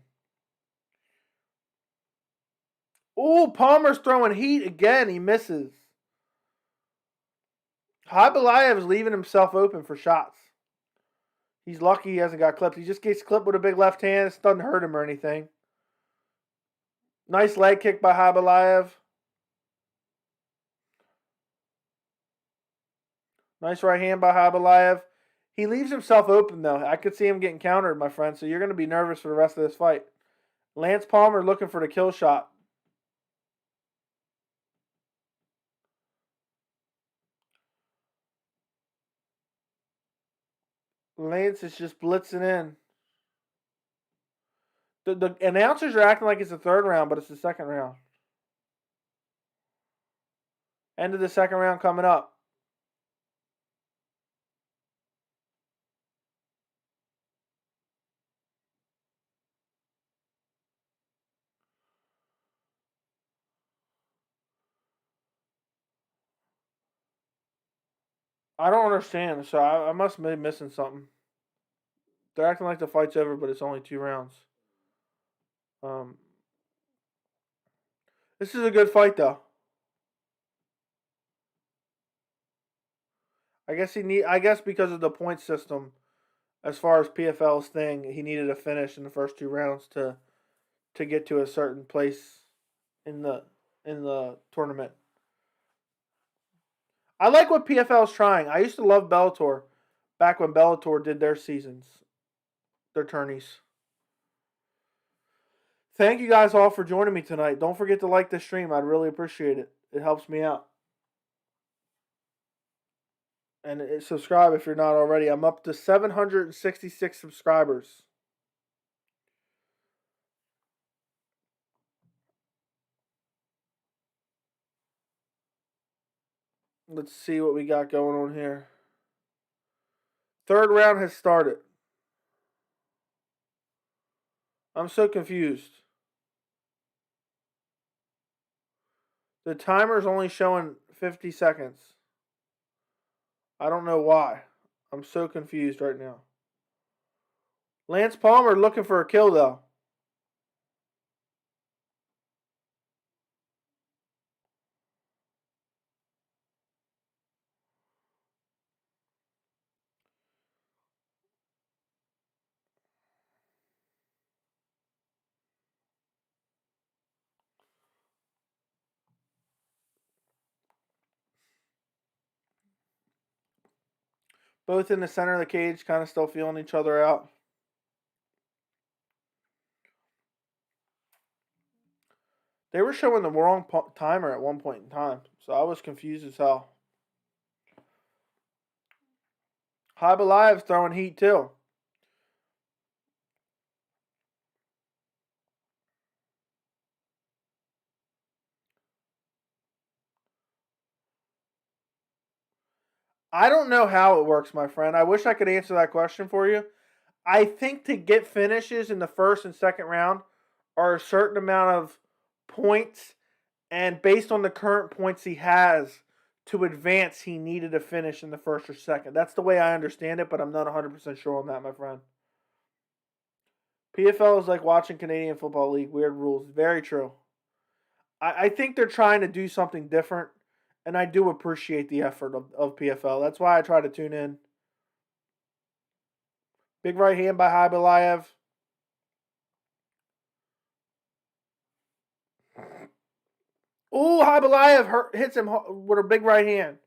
Ooh, Palmer's throwing heat again. He misses. Khaybulaev is leaving himself open for shots. He's lucky he hasn't got clipped. He just gets clipped with a big left hand. It doesn't hurt him or anything. Nice leg kick by Khaybulaev. Nice right hand by Khaybulaev. He leaves himself open, though. I could see him getting countered, my friend, so you're going to be nervous for the rest of this fight. Lance Palmer looking for the kill shot. Lance is just blitzing in. The announcers are acting like it's the 3rd round, but it's the 2nd round. End of the 2nd round coming up. I don't understand, so I must be missing something. They're acting like the fight's over, but it's only 2 rounds. This is a good fight, though. I guess because of the point system, as far as PFL's thing, he needed a finish in the first 2 rounds to get to a certain place in the tournament. I like what PFL's trying. I used to love Bellator, Back when Bellator did their seasons, their tourneys. Thank you guys all for joining me tonight. Don't forget to like the stream. I'd really appreciate it. It helps me out. And subscribe if you're not already. I'm up to 766 subscribers. Let's see what we got going on here. Third round has started. I'm so confused. The timer's only showing 50 seconds. I don't know why. I'm so confused right now. Lance Palmer looking for a kill, though. Both in the center of the cage, kind of still feeling each other out. They were showing the wrong timer at one point in time, so I was confused as hell. Khaybulaev throwing heat too. I don't know how it works, my friend. I wish I could answer that question for you. I think to get finishes in the first and second round are a certain amount of points, and based on the current points he has to advance, he needed a finish in the first or second. That's the way I understand it, but I'm not 100% sure on that, my friend. PFL is like watching Canadian Football League. Weird rules. Very true. I think they're trying to do something different, and I do appreciate the effort of PFL. That's why I try to tune in. Big right hand by Khaybulaev. Ooh, Khaybulaev hits him with a big right hand.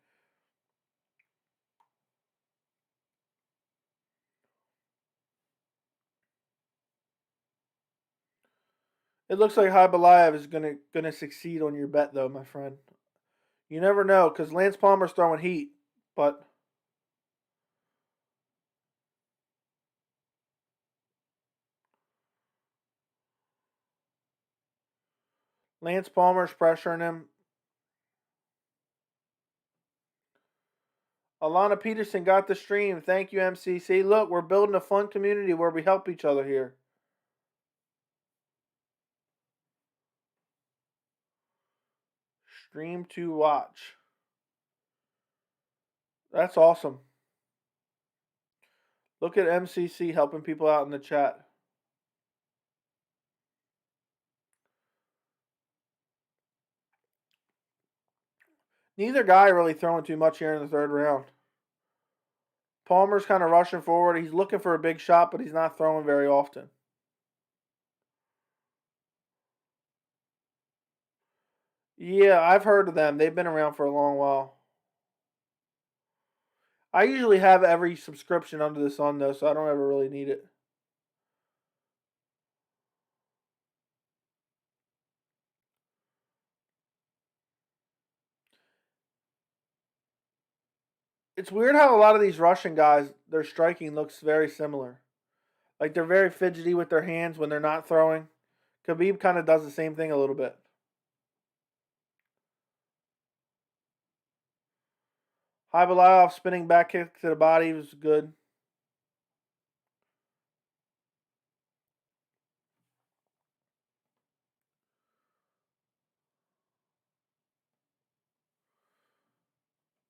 It looks like Khaybulaev is gonna succeed on your bet, though, my friend. You never know, because Lance Palmer's throwing heat, but Lance Palmer's pressuring him. Alana Peterson got the stream. Thank you, MCC. Look, we're building a fun community where we help each other here. Stream to watch. That's awesome. Look at MCC helping people out in the chat. Neither guy really throwing too much here in the third round. Palmer's kind of rushing forward. He's looking for a big shot, but he's not throwing very often. Yeah, I've heard of them. They've been around for a long while. I usually have every subscription under the sun, though, so I don't ever really need it. It's weird how a lot of these Russian guys, their striking looks very similar. Like they're very fidgety with their hands when they're not throwing. Khabib kind of does the same thing a little bit. Khaybulaev spinning back kick to the body was good.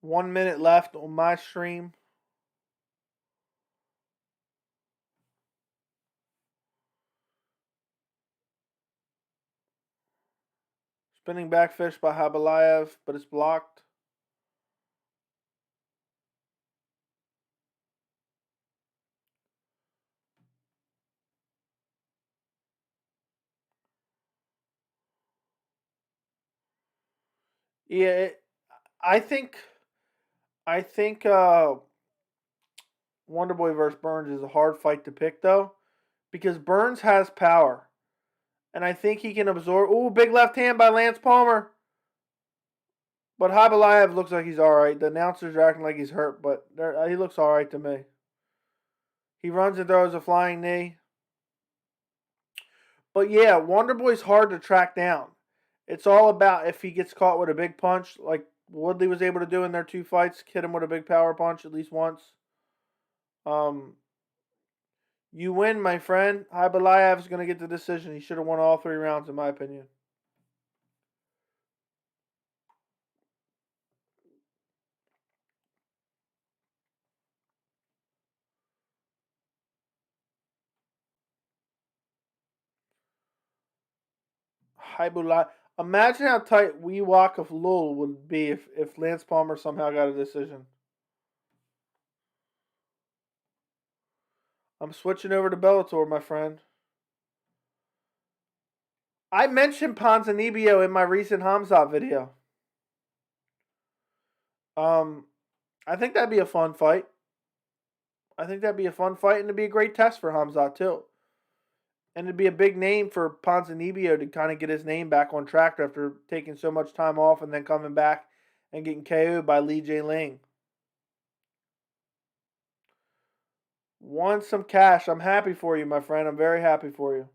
One minute left on my stream. Spinning back fish by Khaybulaev, but it's blocked. Yeah, I think Wonderboy versus Burns is a hard fight to pick, though, because Burns has power. And I think he can absorb. Ooh, big left hand by Lance Palmer. But Khaybulaev looks like he's all right. The announcers are acting like he's hurt, but he looks all right to me. He runs and throws a flying knee. But yeah, Wonderboy's hard to track down. It's all about if he gets caught with a big punch, like Woodley was able to do in their 2 fights, hit him with a big power punch at least once. You win, my friend. Khaybulaev is going to get the decision. He should have won all 3 rounds, in my opinion. Khaybulaev. Imagine how tight Walk of Lul would be if Lance Palmer somehow got a decision. I'm switching over to Bellator, my friend. I mentioned Ponzinibbio in my recent Hamzat video. I think that'd be a fun fight. And it'd be a great test for Hamzat too. And it'd be a big name for Ponzinibbio to kind of get his name back on track after taking so much time off and then coming back and getting KO'd by Li Jingliang. Want some cash. I'm happy for you, my friend. I'm very happy for you.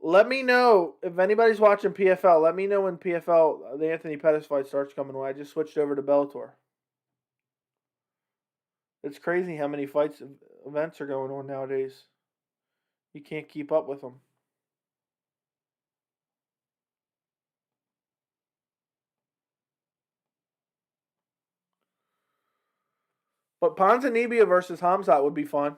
Let me know if anybody's watching PFL. Let me know when PFL, the Anthony Pettis fight, starts coming away. I just switched over to Bellator. It's crazy how many fights, events are going on nowadays. You can't keep up with them. But Ponzinibbio versus Hamzat would be fun.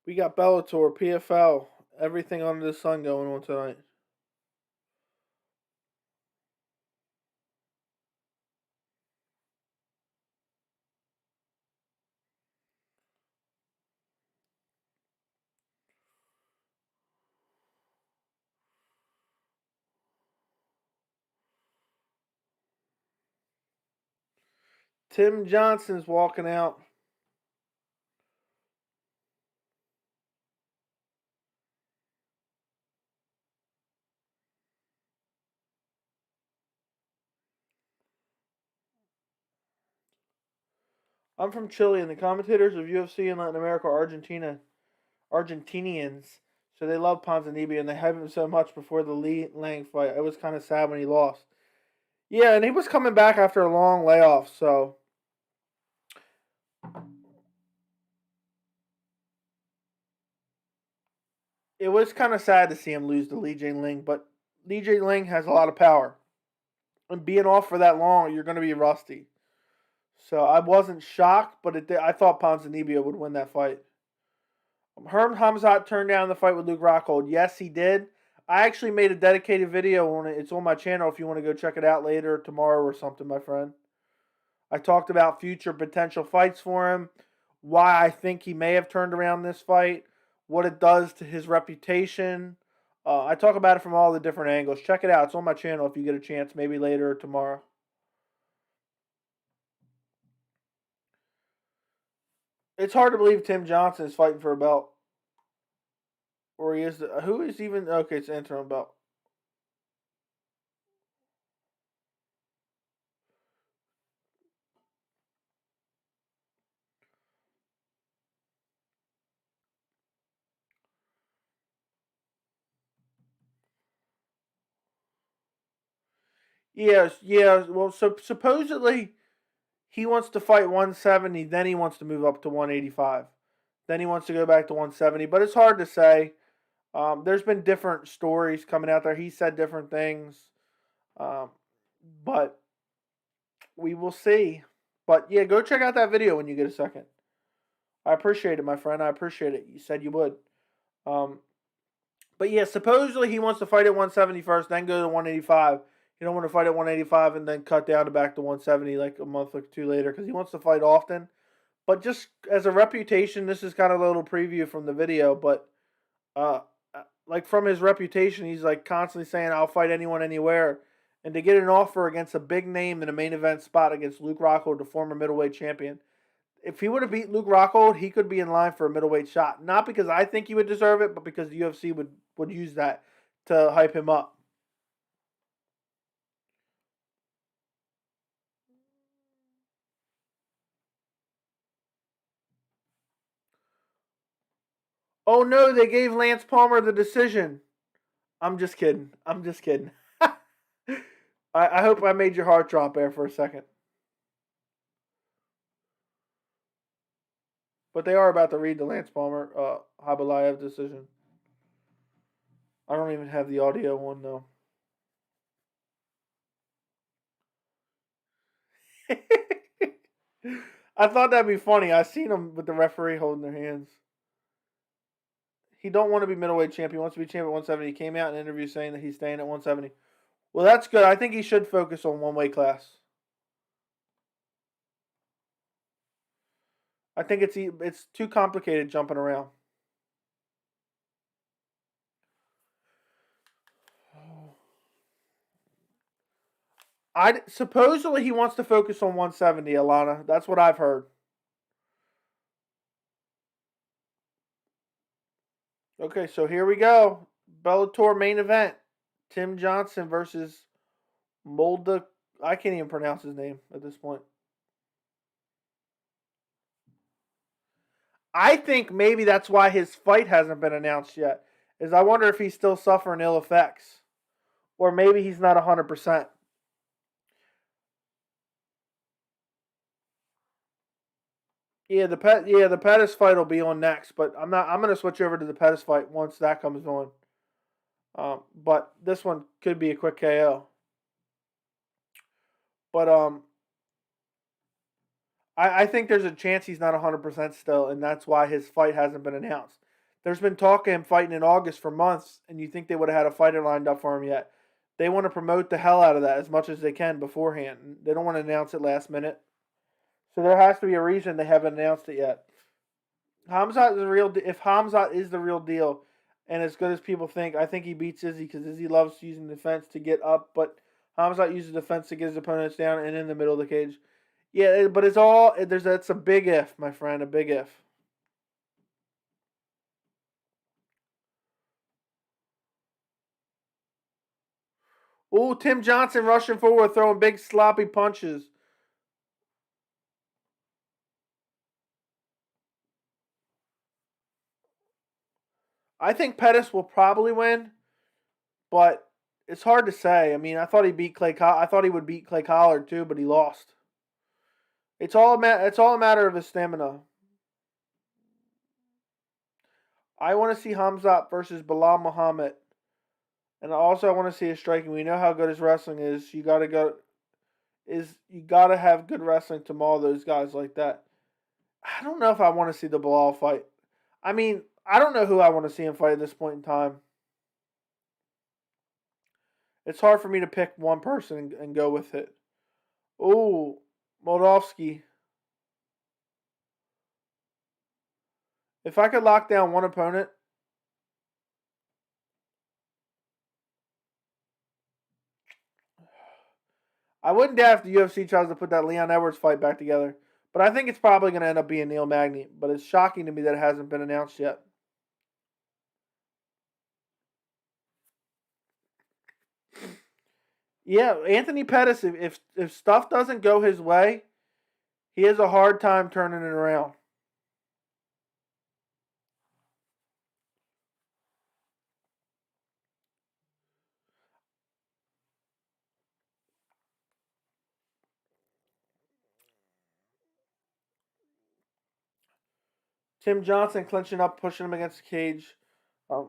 We got Bellator, PFL, everything under the sun going on tonight. Tim Johnson's walking out. I'm from Chile, and the commentators of UFC in Latin America are Argentinians, so they love Ponzinibbio, and they hype him so much before the Li Lang fight. I was kind of sad when he lost. Yeah, and he was coming back after a long layoff, so it was kind of sad to see him lose to Li Jingliang, but Li Jingliang has a lot of power. And being off for that long, you're going to be rusty. So I wasn't shocked, but I thought Ponzinibbio would win that fight. Herm Hamzat turned down the fight with Luke Rockhold. Yes, he did. I actually made a dedicated video on it. It's on my channel if you want to go check it out later, tomorrow or something, my friend. I talked about future potential fights for him, why I think he may have turned around this fight, what it does to his reputation. I talk about it from all the different angles. Check it out. It's on my channel if you get a chance, maybe later or tomorrow. It's hard to believe Tim Johnson is fighting for a belt. Or he is. Who is even. Okay, it's an interim belt. Yes, yeah. Well, so supposedly he wants to fight 170, then he wants to move up to 185. Then he wants to go back to 170, but it's hard to say. There's been different stories coming out there. He said different things, but we will see. But yeah, go check out that video when you get a second. I appreciate it, my friend. I appreciate it. You said you would. But yeah, supposedly he wants to fight at 170 first, then go to 185. He don't want to fight at 185 and then cut down to back to 170 like a month or two later because he wants to fight often. But just as a reputation, this is kind of a little preview from the video. But uh, like from his reputation, he's like constantly saying, "I'll fight anyone, anywhere." And to get an offer against a big name in a main event spot against Luke Rockhold, the former middleweight champion, if he would have beat Luke Rockhold, he could be in line for a middleweight shot. Not because I think he would deserve it, but because the UFC would use that to hype him up. Oh no, they gave Lance Palmer the decision. I'm just kidding. I'm just kidding. I hope I made your heart drop there for a second. But they are about to read the Lance Palmer Khaybulaev decision. I don't even have the audio one though. I thought that'd be funny. I seen him with the referee holding their hands. He don't want to be middleweight champion. He wants to be champion at 170. He came out in an interview saying that he's staying at 170. Well, that's good. I think he should focus on one weight class. I think it's too complicated jumping around. I supposedly he wants to focus on 170, Alana. That's what I've heard. Okay, so here we go. Bellator main event. Tim Johnson versus Molda. I can't even pronounce his name at this point. I think maybe that's why his fight hasn't been announced yet. Is I wonder if he's still suffering ill effects, or maybe he's not 100%. Yeah, the Pettis fight will be on next, but I'm not. I'm gonna switch over to the Pettis fight once that comes on. But this one could be a quick KO. But I think there's a chance he's not 100% still, and that's why his fight hasn't been announced. There's been talk of him fighting in August for months, and you think they would have had a fighter lined up for him yet. They want to promote the hell out of that as much as they can beforehand. They don't want to announce it last minute. So there has to be a reason they haven't announced it yet. Hamzat is the real. If Hamzat is the real deal, and as good as people think, I think he beats Izzy because Izzy loves using defense to get up, but Hamzat uses defense to get his opponents down and in the middle of the cage. Yeah, but it's all that's a big if, my friend, a big if. Ooh, Tim Johnson rushing forward, throwing big sloppy punches. I think Pettis will probably win, but it's hard to say. I mean, I thought he beat Clay. I thought he would beat Clay Collard too, but he lost. It's all a matter of his stamina. I want to see Hamzat versus Bilal Muhammad, and also I want to see his striking. We know how good his wrestling is. You gotta have good wrestling to maul those guys like that. I don't know if I want to see the Bilal fight. I mean, I don't know who I want to see him fight at this point in time. It's hard for me to pick one person and go with it. Ooh, Moldovsky. If I could lock down one opponent, I wouldn't doubt if the UFC tries to put that Leon Edwards fight back together. But I think it's probably going to end up being Neil Magny. But it's shocking to me that it hasn't been announced yet. Yeah, Anthony Pettis, if stuff doesn't go his way, he has a hard time turning it around. Tim Johnson clinching up, pushing him against the cage. Um,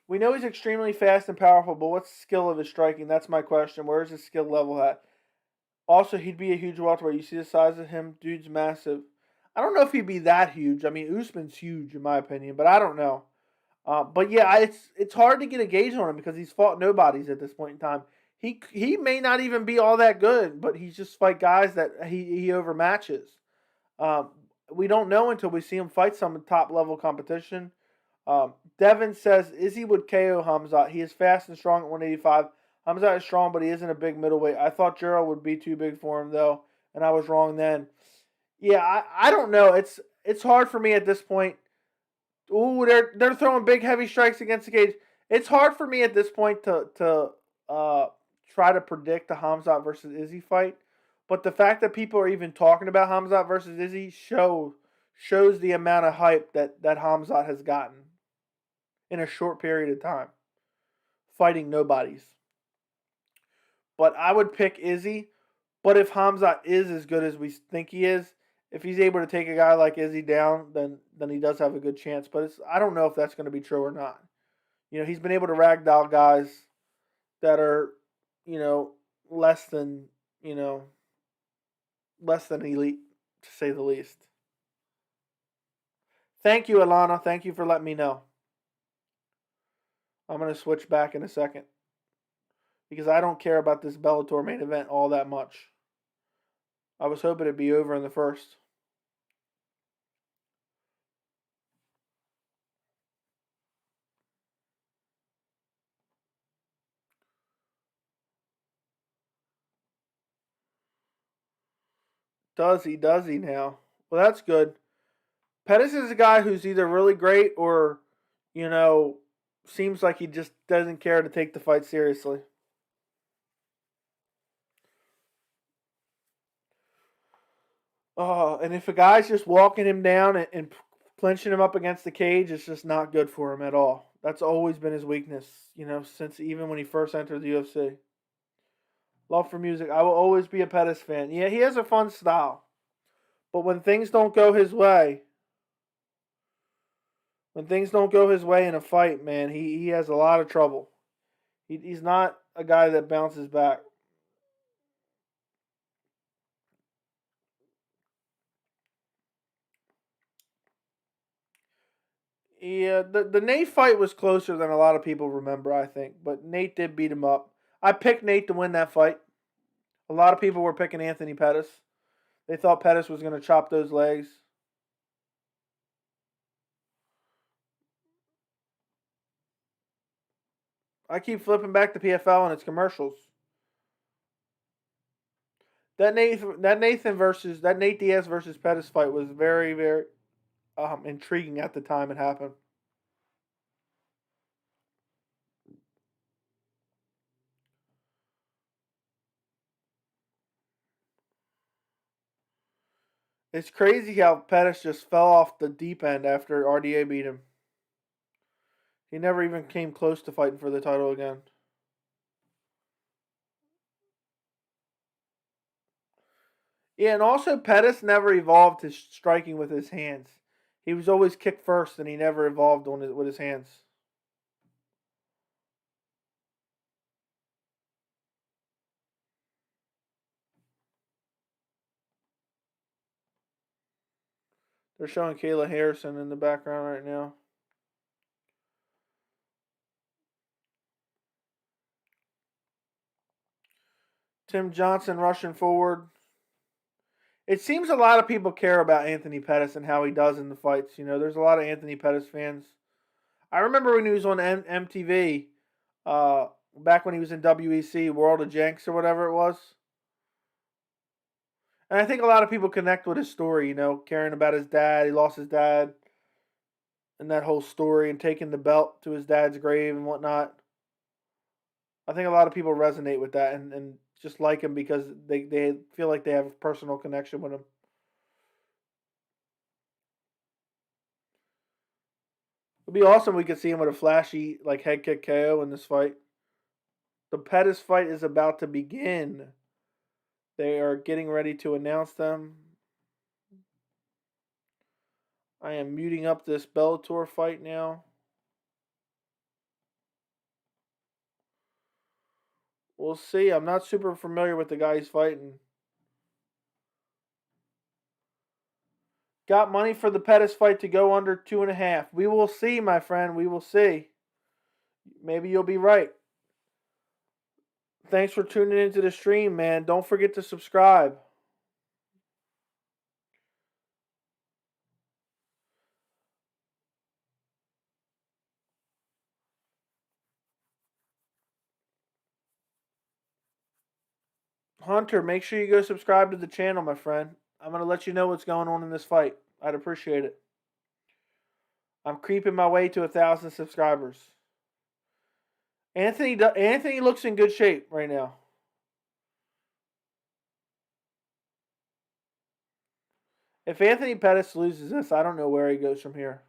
we know he's extremely fast and powerful, but what's the skill of his striking? That's my question. Where's his skill level at? Also, he'd be a huge welterweight. You see the size of him? Dude's massive. I don't know if he'd be that huge. I mean, Usman's huge in my opinion, but I don't know. But yeah, it's hard to get a gauge on him because he's fought nobodies at this point in time. He may not even be all that good, but he's just fight guys that he overmatches. Um, we don't know until we see him fight some top level competition. Devin says Izzy would KO Hamzat. He is fast and strong at 185. Hamzat is strong, but he isn't a big middleweight. I thought Gerald would be too big for him though, and I was wrong then. Yeah, I don't know. It's hard for me at this point. Ooh, they're throwing big heavy strikes against the cage. It's hard for me at this point to uh, try to predict the Hamzat versus Izzy fight. But the fact that people are even talking about Hamzat versus Izzy shows the amount of hype that Hamzat has gotten in a short period of time, fighting nobodies. But I would pick Izzy. But if Hamzat is as good as we think he is, if he's able to take a guy like Izzy down, then he does have a good chance. But I don't know if that's going to be true or not. He's been able to ragdoll guys that are, you know, less than, you know, less than elite, to say the least. Thank you, Alana. Thank you for letting me know. I'm going to switch back in a second because I don't care about this Bellator main event all that much. I was hoping it'd be over in the first. Does he now? Well, that's good. Pettis is a guy who's either really great or, seems like he just doesn't care to take the fight seriously. And if a guy's just walking him down and clinching him up against the cage, it's just not good for him at all. That's always been his weakness, since even when he first entered the UFC. Love for music. I will always be a Pettis fan. Yeah, he has a fun style. But when things don't go his way, in a fight, man, he has a lot of trouble. He's not a guy that bounces back. Yeah, the Nate fight was closer than a lot of people remember, I think. But Nate did beat him up. I picked Nate to win that fight. A lot of people were picking Anthony Pettis. They thought Pettis was going to chop those legs. I keep flipping back to PFL and its commercials. That Nate Diaz versus Pettis fight was very, very intriguing at the time it happened. It's crazy how Pettis just fell off the deep end after RDA beat him. He never even came close to fighting for the title again. Yeah, and also Pettis never evolved his striking with his hands. He was always kick first, and he never evolved with his hands. They're showing Kayla Harrison in the background right now. Tim Johnson rushing forward. It seems a lot of people care about Anthony Pettis and how he does in the fights. There's a lot of Anthony Pettis fans. I remember when he was on MTV, back when he was in WEC, World of Jenks or whatever it was. And I think a lot of people connect with his story, caring about his dad. He lost his dad and that whole story and taking the belt to his dad's grave and whatnot. I think a lot of people resonate with that and just like him because they feel like they have a personal connection with him. It'd be awesome if we could see him with a flashy head kick KO in this fight. The Pettis fight is about to begin. They are getting ready to announce them. I am muting up this Bellator fight now. We'll see. I'm not super familiar with the guy he's fighting. Got money for the Pettis fight to go under 2.5. We will see, my friend. We will see. Maybe you'll be right. Thanks for tuning into the stream, man. Don't forget to subscribe. Hunter, make sure you go subscribe to the channel, my friend. I'm going to let you know what's going on in this fight. I'd appreciate it. I'm creeping my way to 1,000 subscribers. Anthony looks in good shape right now. If Anthony Pettis loses this, I don't know where he goes from here.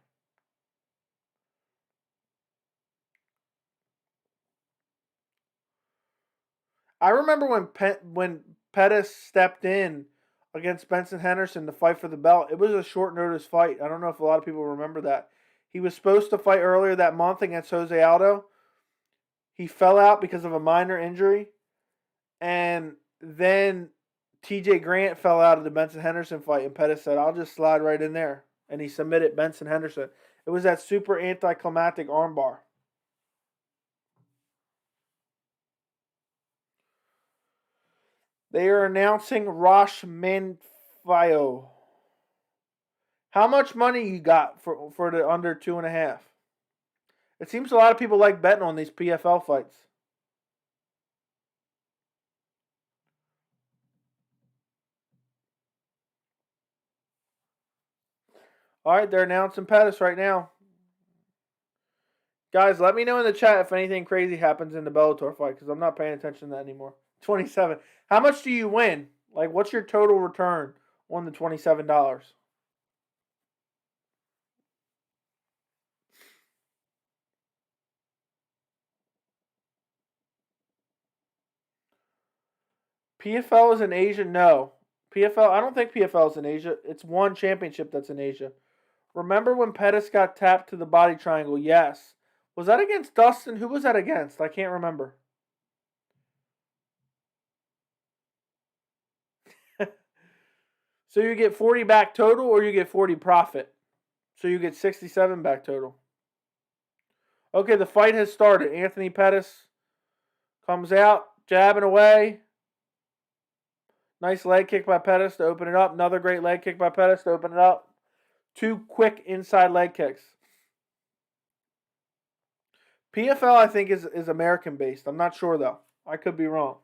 I remember when Pettis stepped in against Benson Henderson to fight for the belt. It was a short notice fight. I don't know if a lot of people remember that. He was supposed to fight earlier that month against Jose Aldo. He fell out because of a minor injury. And then TJ Grant fell out of the Benson Henderson fight, and Pettis said, I'll just slide right in there. And he submitted Benson Henderson. It was that super anticlimactic armbar. They are announcing Raush Manfio. How much money you got for the under 2.5? It seems a lot of people like betting on these PFL fights. All right, they're announcing Pettis right now. Guys, let me know in the chat if anything crazy happens in the Bellator fight, because I'm not paying attention to that anymore. 27. How much do you win? Like, what's your total return on the $27? PFL is in Asia? No. PFL, I don't think PFL is in Asia. It's one championship that's in Asia. Remember when Pettis got tapped to the body triangle? Yes. Was that against Dustin? Who was that against? I can't remember. So you get 40 back total or you get 40 profit? So you get 67 back total. Okay, the fight has started. Anthony Pettis comes out, jabbing away. Nice leg kick by Pettis to open it up. Another great leg kick by Pettis to open it up. 2 quick inside leg kicks. PFL, I think, is American-based. I'm not sure, though. I could be wrong.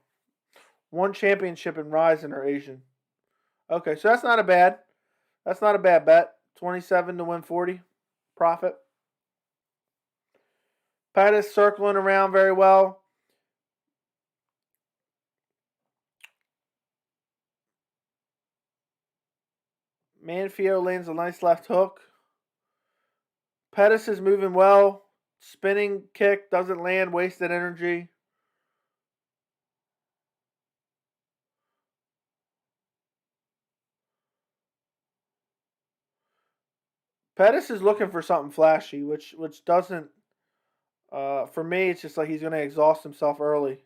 One championship in Ryzen are Asian. Okay, so that's not a bad bet. 27 to win 40. Profit. Pettis circling around very well. Manfio lands a nice left hook. Pettis is moving well. Spinning kick doesn't land. Wasted energy. Pettis is looking for something flashy, which doesn't. For me, it's just like he's going to exhaust himself early.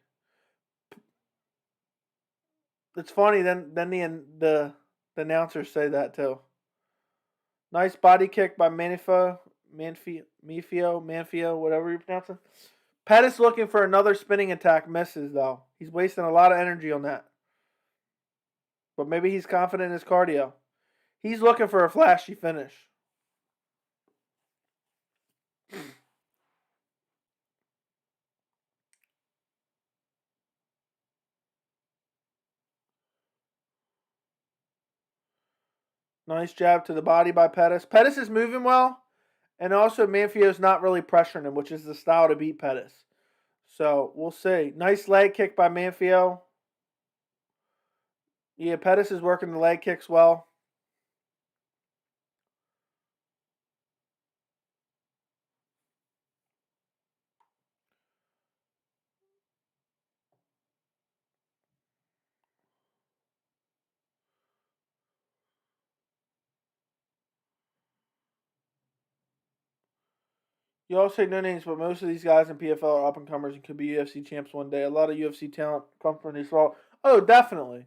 It's funny. Then the announcers say that too. Nice body kick by Manfio, whatever you pronounce it. Pettis looking for another spinning attack, misses though. He's wasting a lot of energy on that. But maybe he's confident in his cardio. He's looking for a flashy finish. Nice jab to the body by Pettis. Pettis is moving well. And also, Manfio's not really pressuring him, which is the style to beat Pettis. So, we'll see. Nice leg kick by Manfio. Yeah, Pettis is working the leg kicks well. You all say no names, but most of these guys in PFL are up and comers and could be UFC champs one day. A lot of UFC talent come from these small. Oh, definitely.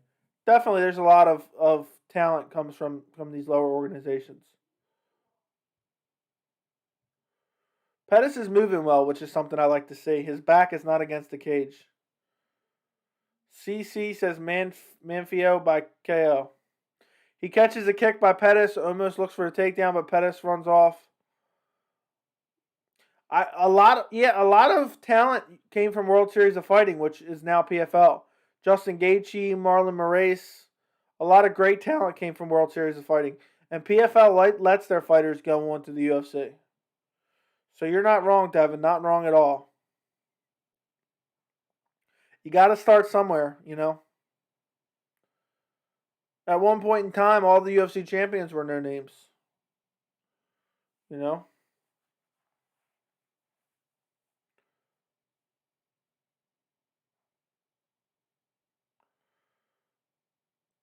Definitely, there's a lot of talent comes from these lower organizations. Pettis is moving well, which is something I like to see. His back is not against the cage. CC says Manfio by KO. He catches a kick by Pettis, almost looks for a takedown, but Pettis runs off. A lot of talent came from World Series of Fighting, which is now PFL. Justin Gaethje, Marlon Moraes, a lot of great talent came from World Series of Fighting, and PFL lets their fighters go on to the UFC. So you're not wrong, Devin. Not wrong at all. You got to start somewhere, you know. At one point in time, all the UFC champions were no names. You know.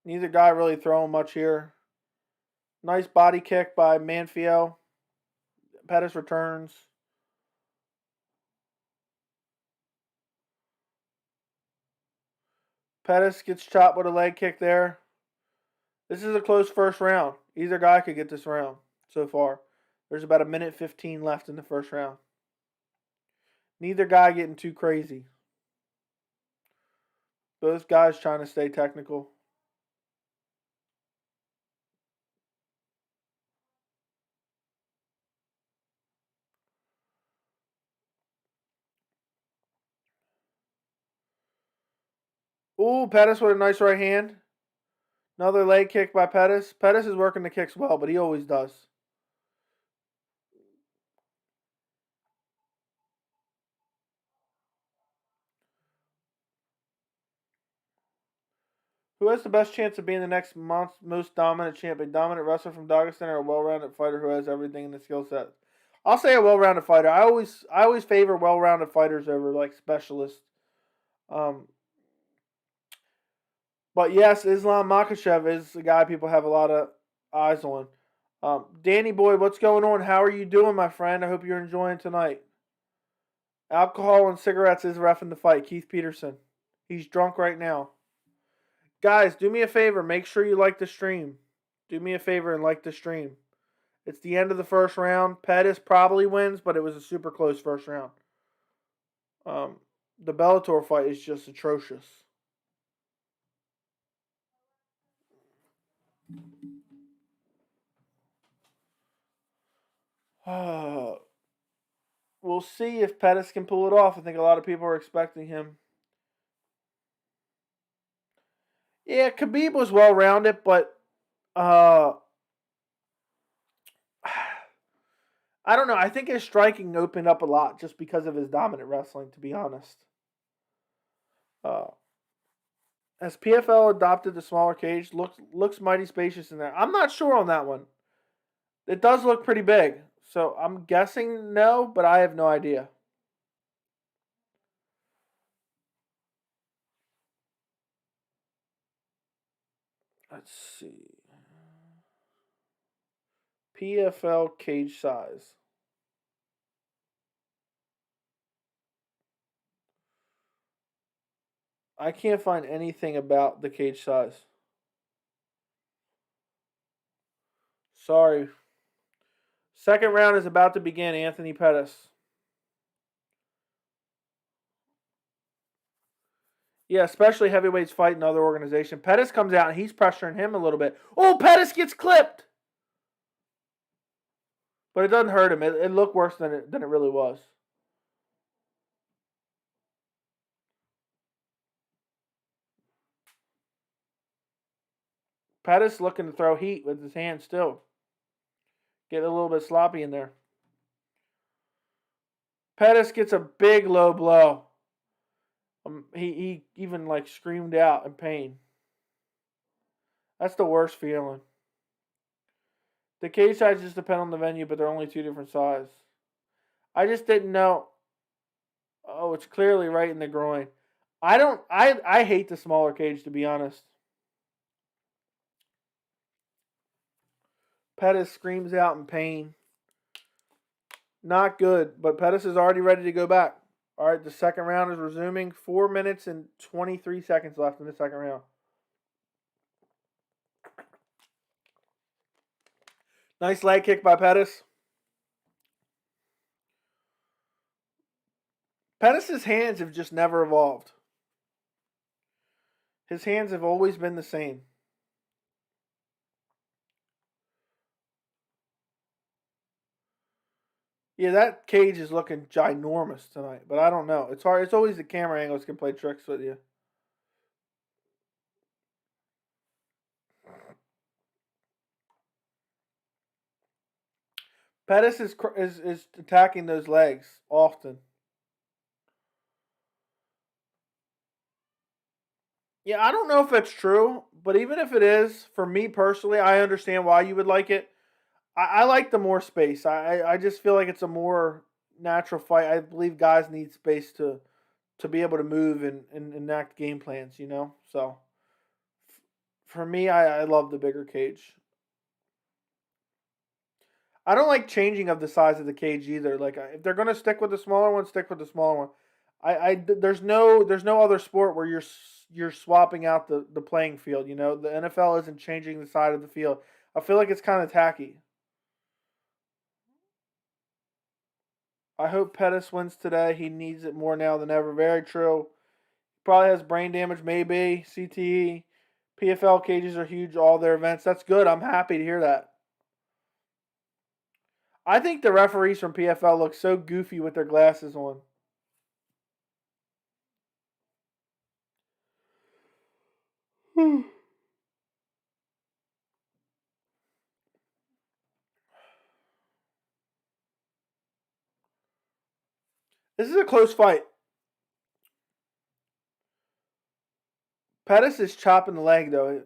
Neither guy really throwing much here. Nice body kick by Manfio. Pettis returns. Pettis gets chopped with a leg kick there. This is a close first round. Either guy could get this round so far. There's about a minute 15 left in the first round. Neither guy getting too crazy. Both guys trying to stay technical. Ooh, Pettis with a nice right hand. Another leg kick by Pettis. Pettis is working the kicks well, but he always does. Who has the best chance of being the next most dominant champ? A dominant wrestler from Dagestan or a well-rounded fighter who has everything in the skill set? I'll say a well-rounded fighter. I always favor well-rounded fighters over like specialists. But yes, Islam Makhachev is a guy people have a lot of eyes on. Danny boy, what's going on? How are you doing, my friend? I hope you're enjoying tonight. Alcohol and cigarettes is reffing the fight. Keith Peterson. He's drunk right now. Guys, do me a favor. Make sure you like the stream. Do me a favor and like the stream. It's the end of the first round. Pettis probably wins, but it was a super close first round. The Bellator fight is just atrocious. We'll see if Pettis can pull it off. I think a lot of people are expecting him. Yeah, Khabib was well-rounded, but I don't know. I think his striking opened up a lot just because of his dominant wrestling, to be honest. As PFL adopted the smaller cage, looks mighty spacious in there. I'm not sure on that one. It does look pretty big, so I'm guessing no, but I have no idea. Let's see. PFL cage size. I can't find anything about the cage size. Sorry. Second round is about to begin, Anthony Pettis. Yeah, especially heavyweights fight in other organization. Pettis comes out and he's pressuring him a little bit. Oh, Pettis gets clipped! But it doesn't hurt him. It looked worse than it really was. Pettis looking to throw heat with his hand still. Getting a little bit sloppy in there. Pettis gets a big low blow. He even like screamed out in pain. That's the worst feeling. The cage sizes depend on the venue, but they're only two different sizes. I just didn't know. Oh, it's clearly right in the groin. I hate the smaller cage, to be honest. Pettis screams out in pain. Not good, but Pettis is already ready to go back. All right, the second round is resuming. 4 minutes and 23 seconds left in the second round. Nice leg kick by Pettis. Pettis' hands have just never evolved. His hands have always been the same. Yeah, that cage is looking ginormous tonight, but I don't know. It's hard. It's always the camera angles can play tricks with you. Pettis is attacking those legs often. Yeah, I don't know if that's true, but even if it is, for me personally, I understand why you would like it. I like the more space. I just feel like it's a more natural fight. I believe guys need space to be able to move and enact game plans, you know? So for me, I love the bigger cage. I don't like changing of the size of the cage either. Like if they're gonna stick with the smaller one, stick with the smaller one. There's no other sport where you're swapping out the playing field. You know, the NFL isn't changing the side of the field. I feel like it's kind of tacky. I hope Pettis wins today. He needs it more now than ever. Very true. Probably has brain damage, maybe CTE. PFL cages are huge. All their events. That's good. I'm happy to hear that. I think the referees from PFL look so goofy with their glasses on. This is a close fight. Pettis is chopping the leg though.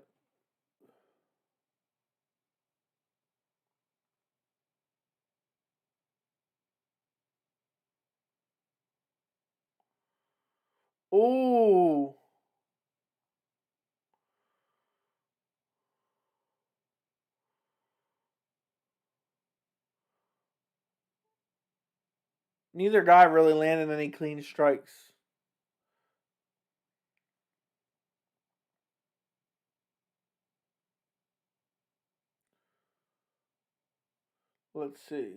Ooh. Neither guy really landed any clean strikes. Let's see.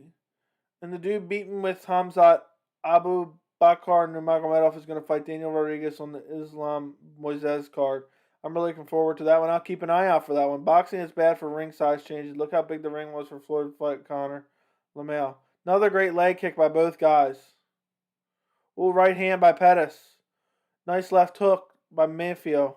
And the dude beaten with Hamzat Abu Bakar Nurmagomedov is going to fight Daniel Rodriguez on the Islam Moises card. I'm really looking forward to that one. I'll keep an eye out for that one. Boxing is bad for ring size changes. Look how big the ring was for Floyd fight Connor LeMay. Another great leg kick by both guys. Ooh, right hand by Pettis. Nice left hook by Manfio.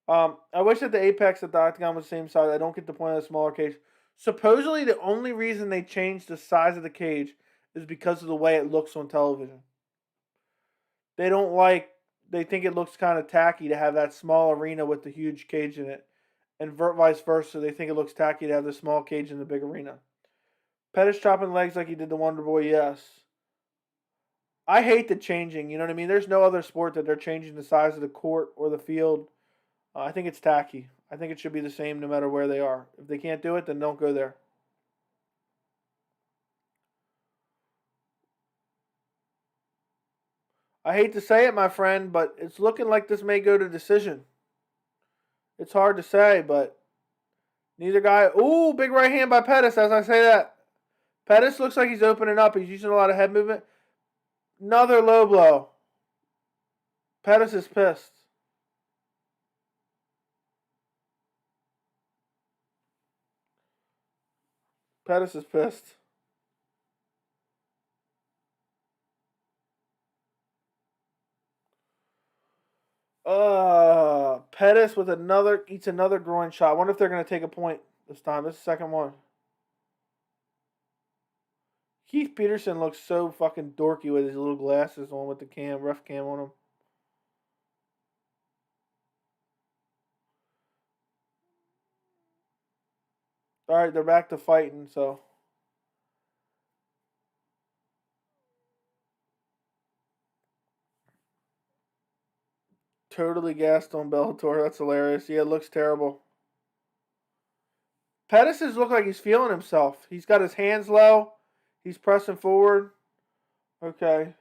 I wish that the apex of the octagon was the same size. I don't get the point of the smaller cage. Supposedly, the only reason they changed the size of the cage is because of the way it looks on television. They don't like. They think it looks kind of tacky to have that small arena with the huge cage in it, and vice versa. They think it looks tacky to have the small cage in the big arena. Pettis chopping legs like he did the Wonder Boy. Yes. I hate the changing. You know what I mean? There's no other sport that they're changing the size of the court or the field. I think it's tacky. I think it should be the same no matter where they are. If they can't do it, then don't go there. I hate to say it, my friend, but it's looking like this may go to decision. It's hard to say, but neither guy. Ooh, big right hand by Pettis as I say that. Pettis looks like he's opening up. He's using a lot of head movement. Another low blow. Pettis is pissed. Pettis is pissed. Pettis with eats another groin shot. I wonder if they're gonna take a point this time. This is the second one. Keith Peterson looks so fucking dorky with his little glasses on with the ref cam on him. All right, they're back to fighting, so. Totally gassed on Bellator. That's hilarious. Yeah, it looks terrible. Pettis look like he's feeling himself. He's got his hands low. He's pressing forward. Okay.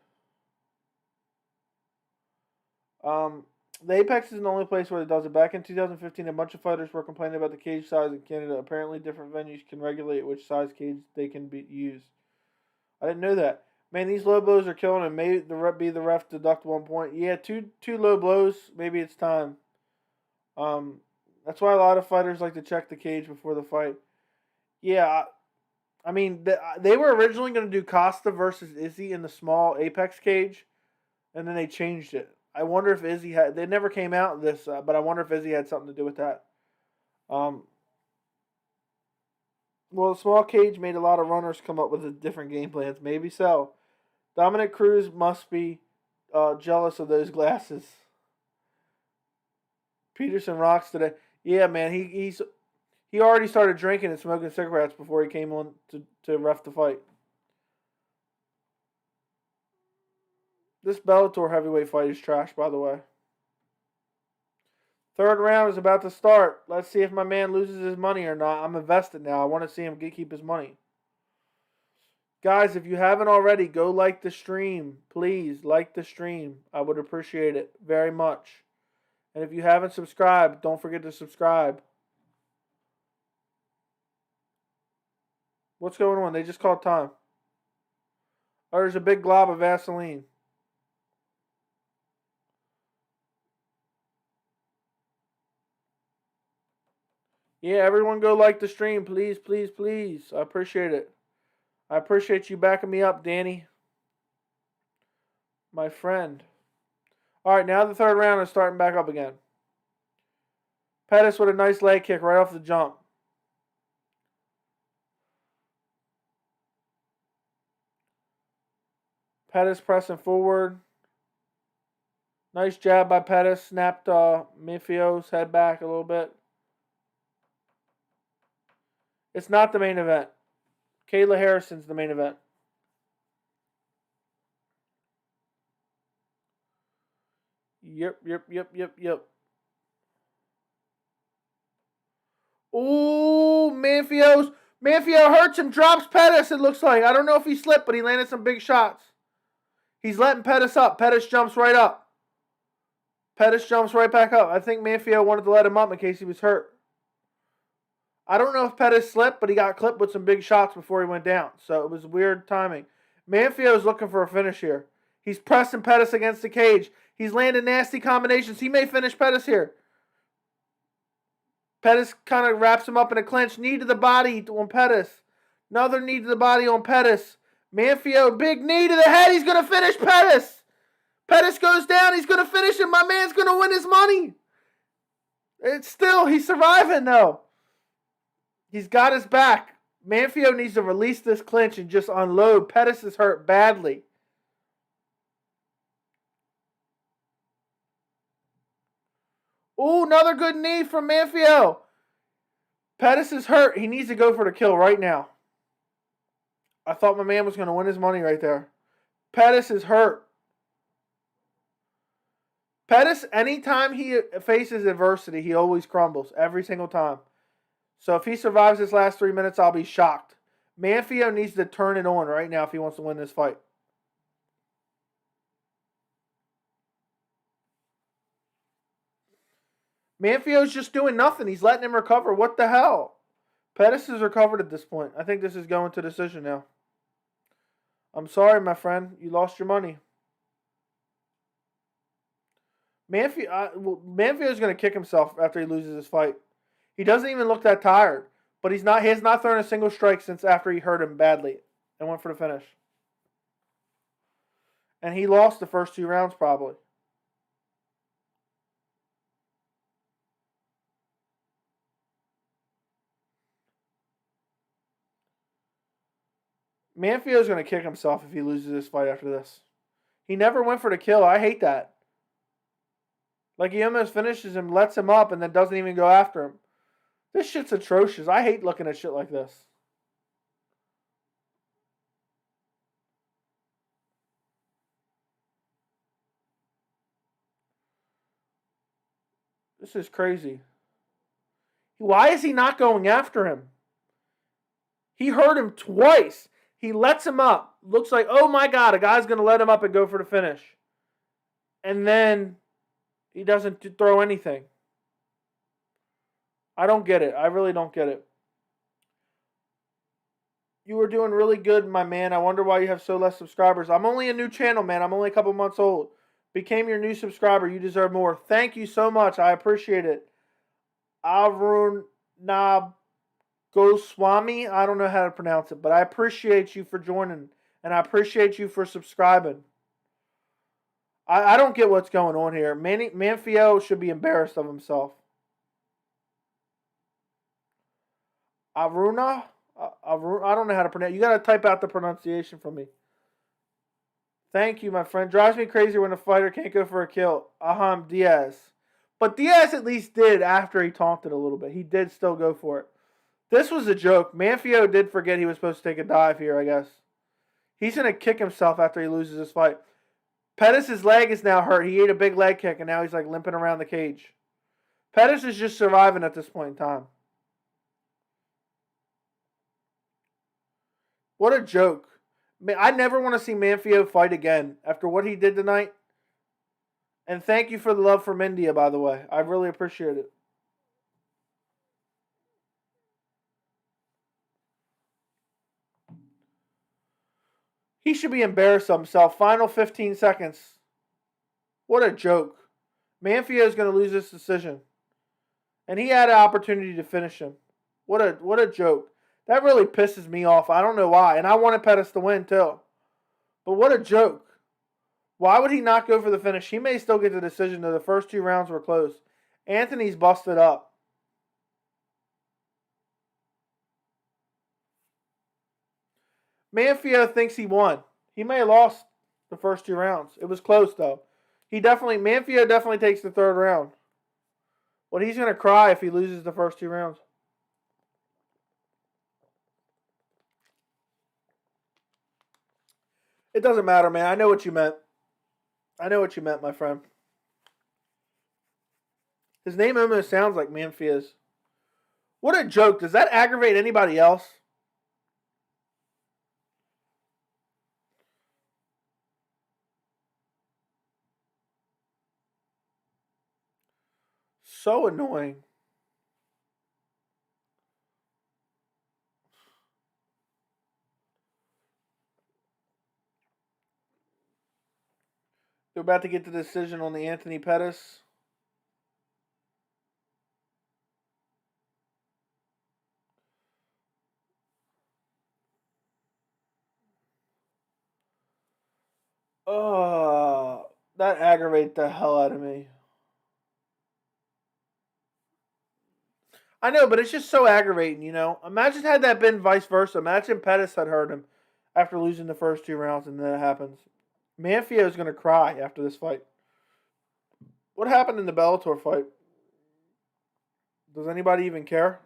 Um, The Apex isn't the only place where it does it. Back in 2015, a bunch of fighters were complaining about the cage size in Canada. Apparently, different venues can regulate which size cage they can be used. I didn't know that. Man, these low blows are killing him. Maybe the ref deduct 1 point. Yeah, two low blows. Maybe it's time. That's why a lot of fighters like to check the cage before the fight. Yeah, I mean, they were originally going to do Costa versus Izzy in the small Apex cage, and then they changed it. I wonder if Izzy had... They never came out this, but I wonder if Izzy had something to do with that. Well, the small cage made a lot of runners come up with different game plans. Maybe so. Dominic Cruz must be jealous of those glasses. Peterson rocks today. Yeah, man, he already started drinking and smoking cigarettes before he came on to ref the fight. This Bellator heavyweight fight is trash, by the way. Third round is about to start. Let's see if my man loses his money or not. I'm invested now. I want to see him keep his money. Guys, if you haven't already, go like the stream. Please, like the stream. I would appreciate it very much. And if you haven't subscribed, don't forget to subscribe. What's going on? They just called time. Oh, there's a big glob of Vaseline. Yeah, everyone go like the stream, please, please, please. I appreciate it. I appreciate you backing me up, Danny. My friend. All right, now the third round is starting back up again. Pettis with a nice leg kick right off the jump. Pettis pressing forward. Nice jab by Pettis. Snapped Manfio's head back a little bit. It's not the main event. Kayla Harrison's the main event. Yep. Ooh, Manfio hurts him, drops Pettis, it looks like. I don't know if he slipped, but he landed some big shots. He's letting Pettis up. Pettis jumps right up. Pettis jumps right back up. I think Manfio wanted to let him up in case he was hurt. I don't know if Pettis slipped, but he got clipped with some big shots before he went down. So it was weird timing. Manfio is looking for a finish here. He's pressing Pettis against the cage. He's landing nasty combinations. He may finish Pettis here. Pettis kind of wraps him up in a clinch. Knee to the body on Pettis. Another knee to the body on Pettis. Manfio, big knee to the head. He's going to finish Pettis. Pettis goes down. He's going to finish him. My man's going to win his money. He's surviving though. He's got his back. Manfio needs to release this clinch and just unload. Pettis is hurt badly. Ooh, another good knee from Manfio. Pettis is hurt. He needs to go for the kill right now. I thought my man was going to win his money right there. Pettis is hurt. Pettis, anytime he faces adversity, he always crumbles. Every single time. So if he survives this last 3 minutes, I'll be shocked. Manfio needs to turn it on right now if he wants to win this fight. Manfio's just doing nothing. He's letting him recover. What the hell? Pettis is recovered at this point. I think this is going to decision now. I'm sorry, my friend. You lost your money. Manfio's going to kick himself after he loses this fight. He doesn't even look that tired. But he has not thrown a single strike since after he hurt him badly and went for the finish. And he lost the first 2 rounds probably. Manfio's going to kick himself if he loses this fight after this. He never went for the kill. I hate that. Like he almost finishes him, lets him up, and then doesn't even go after him. This shit's atrocious. I hate looking at shit like this. This is crazy. Why is he not going after him? He hurt him twice. He lets him up. Looks like, oh my God, a guy's going to let him up and go for the finish. And then He doesn't throw anything. I don't get it. I really don't get it. You were doing really good, my man. I wonder why you have so less subscribers. I'm only a new channel, man. I'm only a couple months old. Became your new subscriber. You deserve more. Thank you so much. I appreciate it. Arun Goswami. I don't know how to pronounce it, but I appreciate you for joining, and I appreciate you for subscribing. I don't get what's going on here. Manfio should be embarrassed of himself. Aruna? I don't know how to pronounce. You got to type out the pronunciation for me. Thank you, my friend. Drives me crazy when a fighter can't go for a kill. Diaz. But Diaz at least did after he taunted a little bit. He did still go for it. This was a joke. Manfio did forget he was supposed to take a dive here, I guess. He's going to kick himself after he loses this fight. Pettis' leg is now hurt. He ate a big leg kick, and now he's like limping around the cage. Pettis is just surviving at this point in time. What a joke. Man, I never want to see Manfio fight again after what he did tonight. And thank you for the love from India, by the way. I really appreciate it. He should be embarrassed of himself. Final 15 seconds. What a joke. Manfio is going to lose this decision. And he had an opportunity to finish him. What a joke. That really pisses me off. I don't know why. And I wanted Pettis to win, too. But what a joke. Why would he not go for the finish? He may still get the decision, though the first 2 rounds were close. Anthony's busted up. Manfio thinks he won. He may have lost the first 2 rounds. It was close, though. Manfio definitely takes the 3rd round. But he's going to cry if he loses the first 2 rounds. It doesn't matter, man. I know what you meant. I know what you meant, my friend. His name almost sounds like Manfio's. What a joke. Does that aggravate anybody else? So annoying. They're about to get the decision on the Anthony Pettis. Oh, that aggravates the hell out of me. I know, but it's just so aggravating, you know. Imagine had that been vice versa. Imagine Pettis had hurt him after losing the first 2 rounds and then it happens. Manfio is going to cry after this fight. What happened in the Bellator fight? Does anybody even care?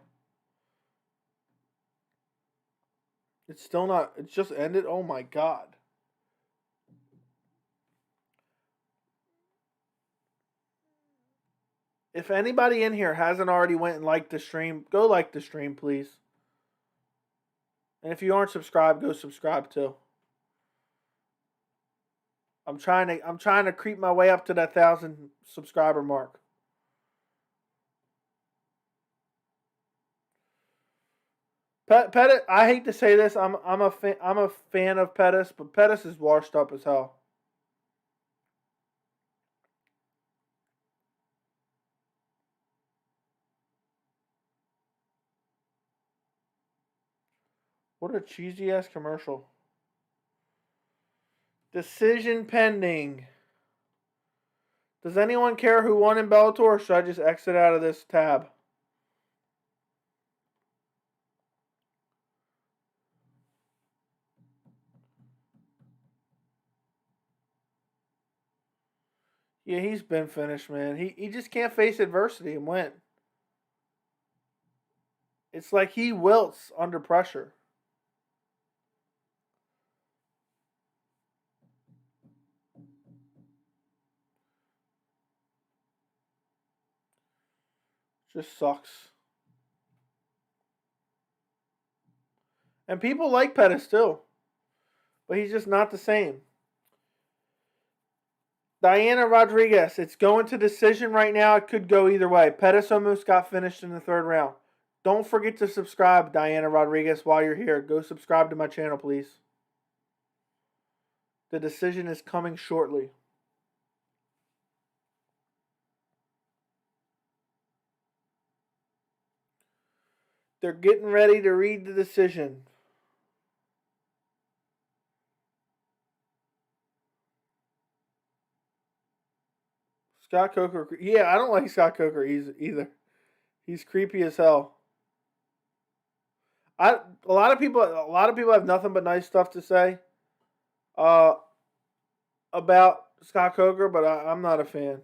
It's still not. It's just ended. Oh my god. If anybody in here hasn't already went and liked the stream, go like the stream, please. And if you aren't subscribed, go subscribe too. I'm trying to creep my way up to that 1,000 subscriber mark. Pettis, I hate to say this, I'm a fan of Pettis, but Pettis is washed up as hell. What a cheesy ass commercial. Decision pending. Does anyone care who won in Bellator, or should I just exit out of this tab? Yeah, he's been finished, man. He just can't face adversity and win. It's like he wilts under pressure. Just sucks. And people like Pettis too. But he's just not the same. Diana Rodriguez, it's going to decision right now. It could go either way. Pettis almost got finished in the third round. Don't forget to subscribe, Diana Rodriguez, while you're here. Go subscribe to my channel, please. The decision is coming shortly. They're getting ready to read the decision. Scott Coker. Yeah, I don't like Scott Coker either. He's creepy as hell. A lot of people have nothing but nice stuff to say about Scott Coker, but I'm not a fan.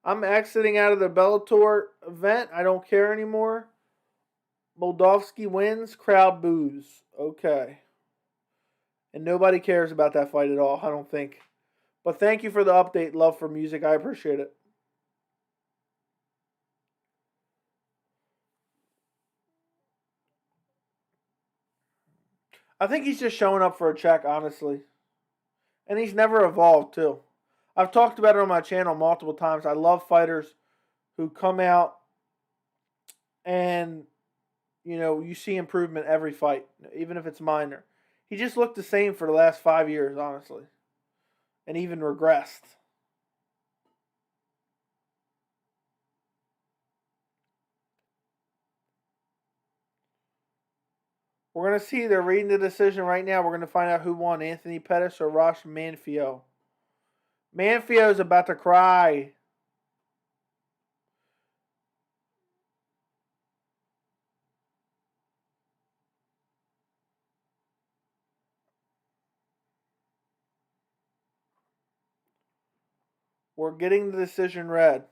I'm exiting out of the Bellator event. I don't care anymore. Moldovsky wins, crowd boos. Okay. And nobody cares about that fight at all, I don't think. But thank you for the update, Love for Music. I appreciate it. I think he's just showing up for a check, honestly. And he's never evolved, too. I've talked about it on my channel multiple times. I love fighters who come out and, you see improvement every fight, even if it's minor. He just looked the same for the last 5 years, honestly. And even regressed. We're going to see. They're reading the decision right now. We're going to find out who won, Anthony Pettis or Raush Manfio. Manfio's about to cry. We're getting the decision read.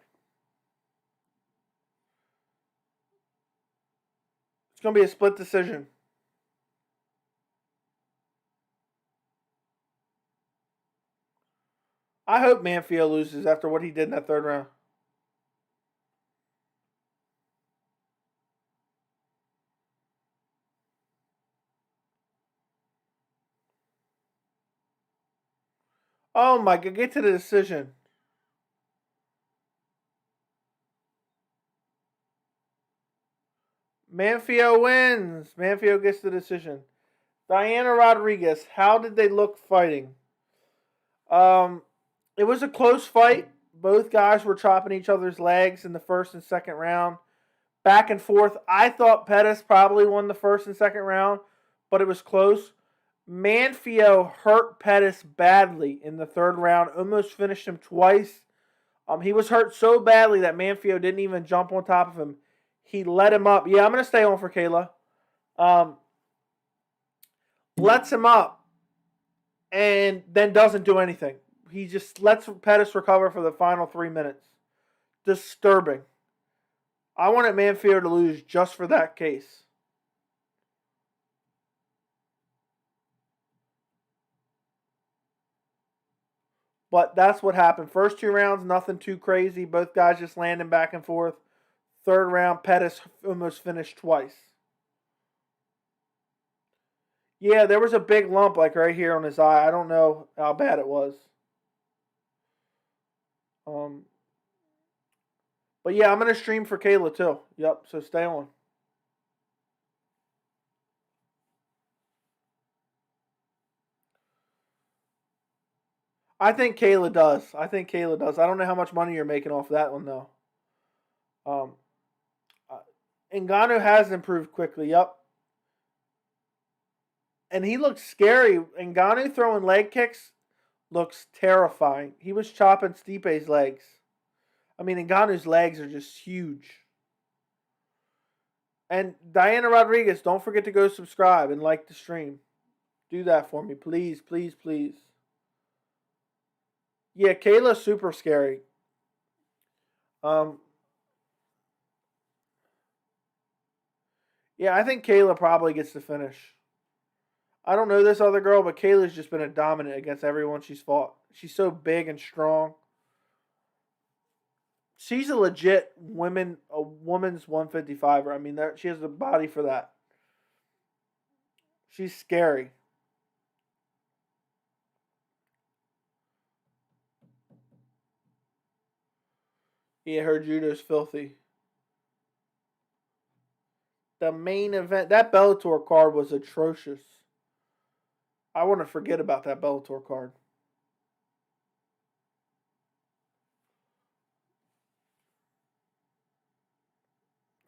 It's going to be a split decision. I hope Manfio loses after what he did in that third round. Oh my God, get to the decision. Manfio wins. Manfio gets the decision. Diana Rodriguez, how did they look fighting? It was a close fight. Both guys were chopping each other's legs in the first and second round. Back and forth. I thought Pettis probably won the first and second round, but it was close. Manfio hurt Pettis badly in the third round, almost finished him twice. He was hurt so badly that Manfio didn't even jump on top of him. He let him up. Yeah, I'm going to stay on for Kayla. Lets him up and then doesn't do anything. He just lets Pettis recover for the final 3 minutes. Disturbing. I wanted Manfio to lose just for that case. But that's what happened. First 2 rounds, nothing too crazy. Both guys just landing back and forth. Third round, Pettis almost finished twice. Yeah, there was a big lump like right here on his eye. I don't know how bad it was. But yeah, I'm going to stream for Kayla too. Yep, so stay on. I think Kayla does. I don't know how much money you're making off that one though. Ngannou has improved quickly. Yep. And he looks scary. Ngannou throwing leg kicks looks terrifying. He was chopping Stipe's legs. I mean, Ngannou's legs are just huge. And Diana Rodriguez, don't forget to go subscribe and like the stream. Do that for me, please, please, please. Yeah, Kayla's super scary. Yeah, I think Kayla probably gets the finish. I don't know this other girl, but Kayla's just been a dominant against everyone she's fought. She's so big and strong. She's a legit women's 155er. I mean, she has the body for that. She's scary. Yeah, her judo's filthy. The main event, that Bellator card was atrocious. I want to forget about that Bellator card.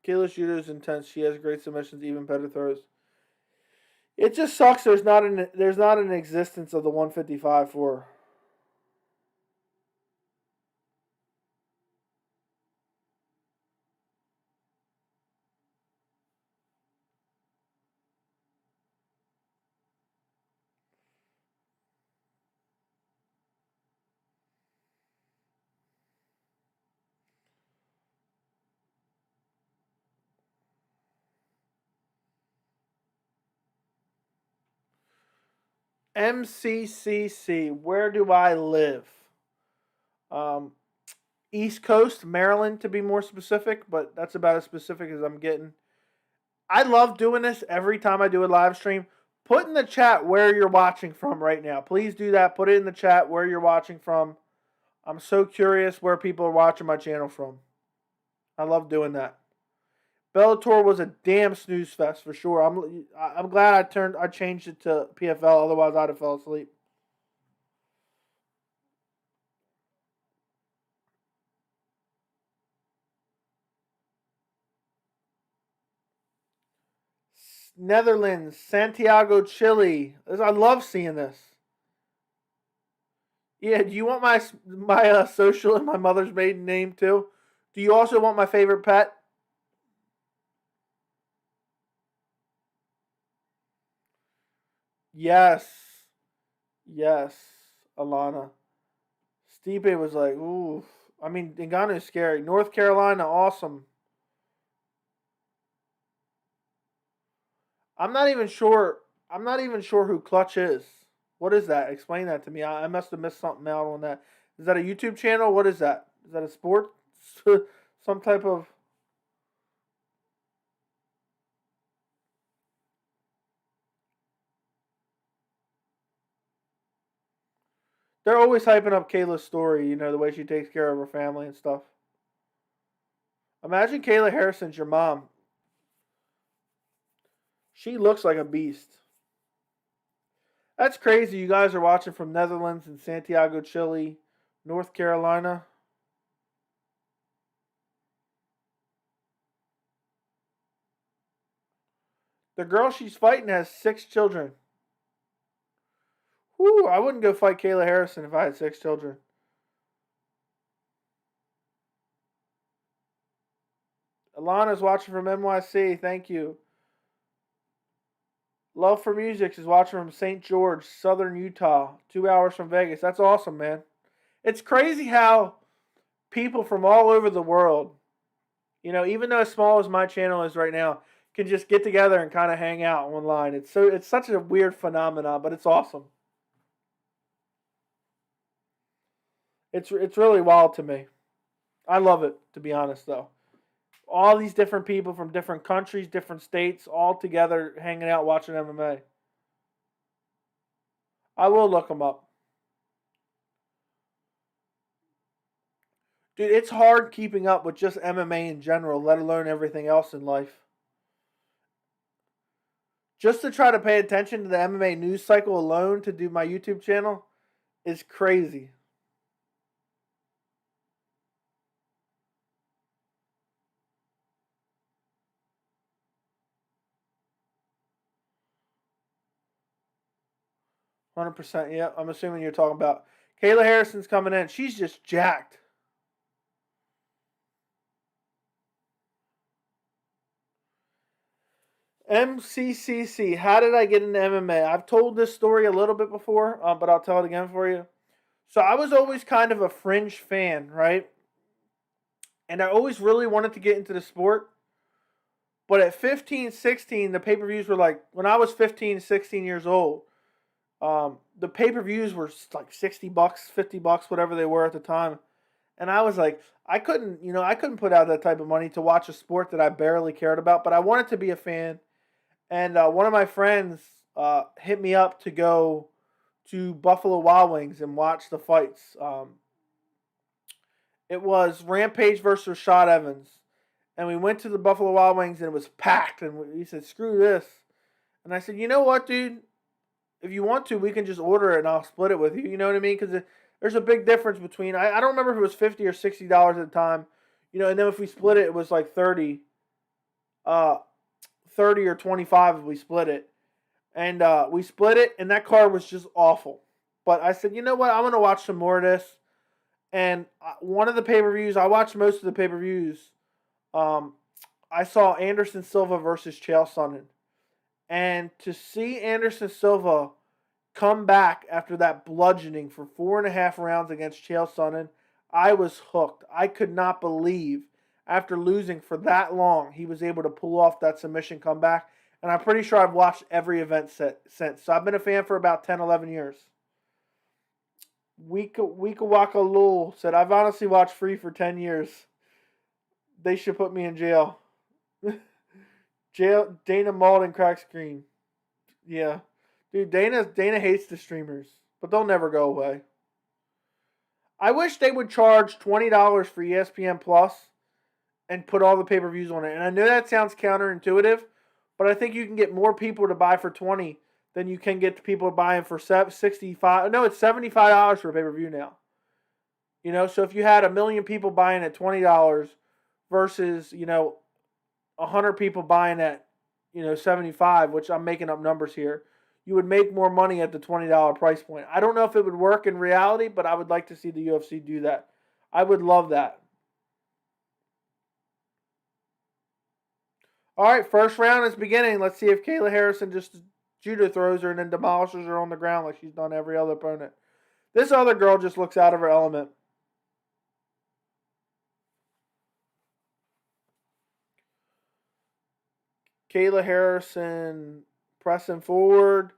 Kayla's judo is intense. She has great submissions, even better throws. It just sucks. There's not an existence of the 155 for her. MCCC. Where do I live? Um, East Coast, Maryland, to be more specific, but that's about as specific as I'm getting. I love doing this every time I do a live stream. Put in the chat where you're watching from right now. Please do that. Put it in the chat where you're watching from. I'm so curious where people are watching my channel from. I love doing that. Bellator was a damn snooze fest for sure. I'm glad I changed it to PFL. Otherwise, I'd have fell asleep. Netherlands, Santiago, Chile. I love seeing this. Yeah, do you want my social and my mother's maiden name too? Do you also want my favorite pet? Yes. Yes. Alana. Stipe was like, ooh. I mean, Ngannou is scary. North Carolina, awesome. I'm not even sure. I'm not even sure who Clutch is. What is that? Explain that to me. I must have missed something out on that. Is that a YouTube channel? What is that? Is that a sport? Some type of. They're always hyping up Kayla's story. You know the way she takes care of her family and stuff. Imagine Kayla Harrison's your mom. She looks like a beast. That's crazy. You guys are watching from Netherlands and Santiago, Chile, North Carolina. The girl she's fighting has 6 children. Whew, I wouldn't go fight Kayla Harrison if I had 6 children. Alana's watching from NYC. Thank you. Love for Music is watching from St. George, Southern Utah, 2 hours from Vegas. That's awesome, man. It's crazy how people from all over the world, even though as small as my channel is right now, can just get together and kind of hang out online. It's such a weird phenomenon, but it's awesome. It's really wild to me. I love it, to be honest, though. All these different people from different countries, different states, all together hanging out watching MMA. I will look them up. Dude, it's hard keeping up with just MMA in general, let alone everything else in life. Just to try to pay attention to the MMA news cycle alone to do my YouTube channel is crazy. Yeah, 100%. Yeah, I'm assuming you're talking about Kayla Harrison's coming in. She's just jacked. MCCC. How did I get into MMA? I've told this story a little bit before, but I'll tell it again for you. So I was always kind of a fringe fan, right? And I always really wanted to get into the sport. But at 15, 16, the pay-per-views were like, when I was 15, 16 years old, the pay-per-views were like $60, $50, whatever they were at the time. And I was like, I couldn't put out that type of money to watch a sport that I barely cared about, but I wanted to be a fan. And one of my friends hit me up to go to Buffalo Wild Wings and watch the fights. It was Rampage versus Rashad Evans. And we went to the Buffalo Wild Wings and it was packed. And he said, screw this. And I said, you know what, dude? If you want to, we can just order it and I'll split it with you. You know what I mean? Because there's a big difference between, I don't remember if it was $50 or $60 at the time. You know, and then if we split it, it was like 30 or 25 if we split it. And we split it, and that card was just awful. But I said, you know what? I'm going to watch some more of this. And one of the pay-per-views, I watched most of the pay-per-views. I saw Anderson Silva versus Chael Sonnen. And to see Anderson Silva come back after that bludgeoning for 4.5 rounds against Chael Sonnen, I was hooked. I could not believe after losing for that long, he was able to pull off that submission comeback. And I'm pretty sure I've watched every event since. So I've been a fan for about 10, 11 years. Waka Lul said, I've honestly watched Free for 10 years. They should put me in jail. Dana Malden crack screen. Yeah. Dude, Dana hates the streamers. But they'll never go away. I wish they would charge $20 for ESPN Plus and put all the pay-per-views on it. And I know that sounds counterintuitive, but I think you can get more people to buy for $20 than you can get people buying for $65. No, it's $75 for a pay-per-view now. You know, so if you had 1 million people buying at $20 versus, 100 people buying at, $75, which I'm making up numbers here, you would make more money at the $20 price point. I don't know if it would work in reality, but I would like to see the UFC do that. I would love that. All right, first round is beginning. Let's see if Kayla Harrison just judo throws her and then demolishes her on the ground like she's done every other opponent. This other girl just looks out of her element. Kayla Harrison pressing forward.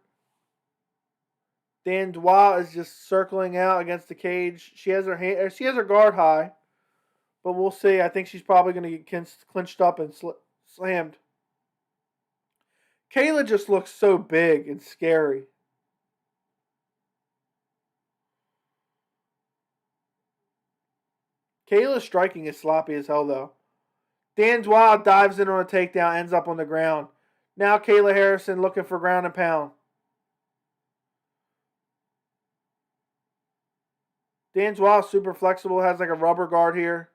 Dandois is just circling out against the cage. She has her guard high, but we'll see. I think she's probably going to get clinched up and slammed. Kayla just looks so big and scary. Kayla's striking is sloppy as hell, though. Dandois dives in on a takedown, ends up on the ground. Now Kayla Harrison looking for ground and pound. Dandois super flexible, has like a rubber guard here.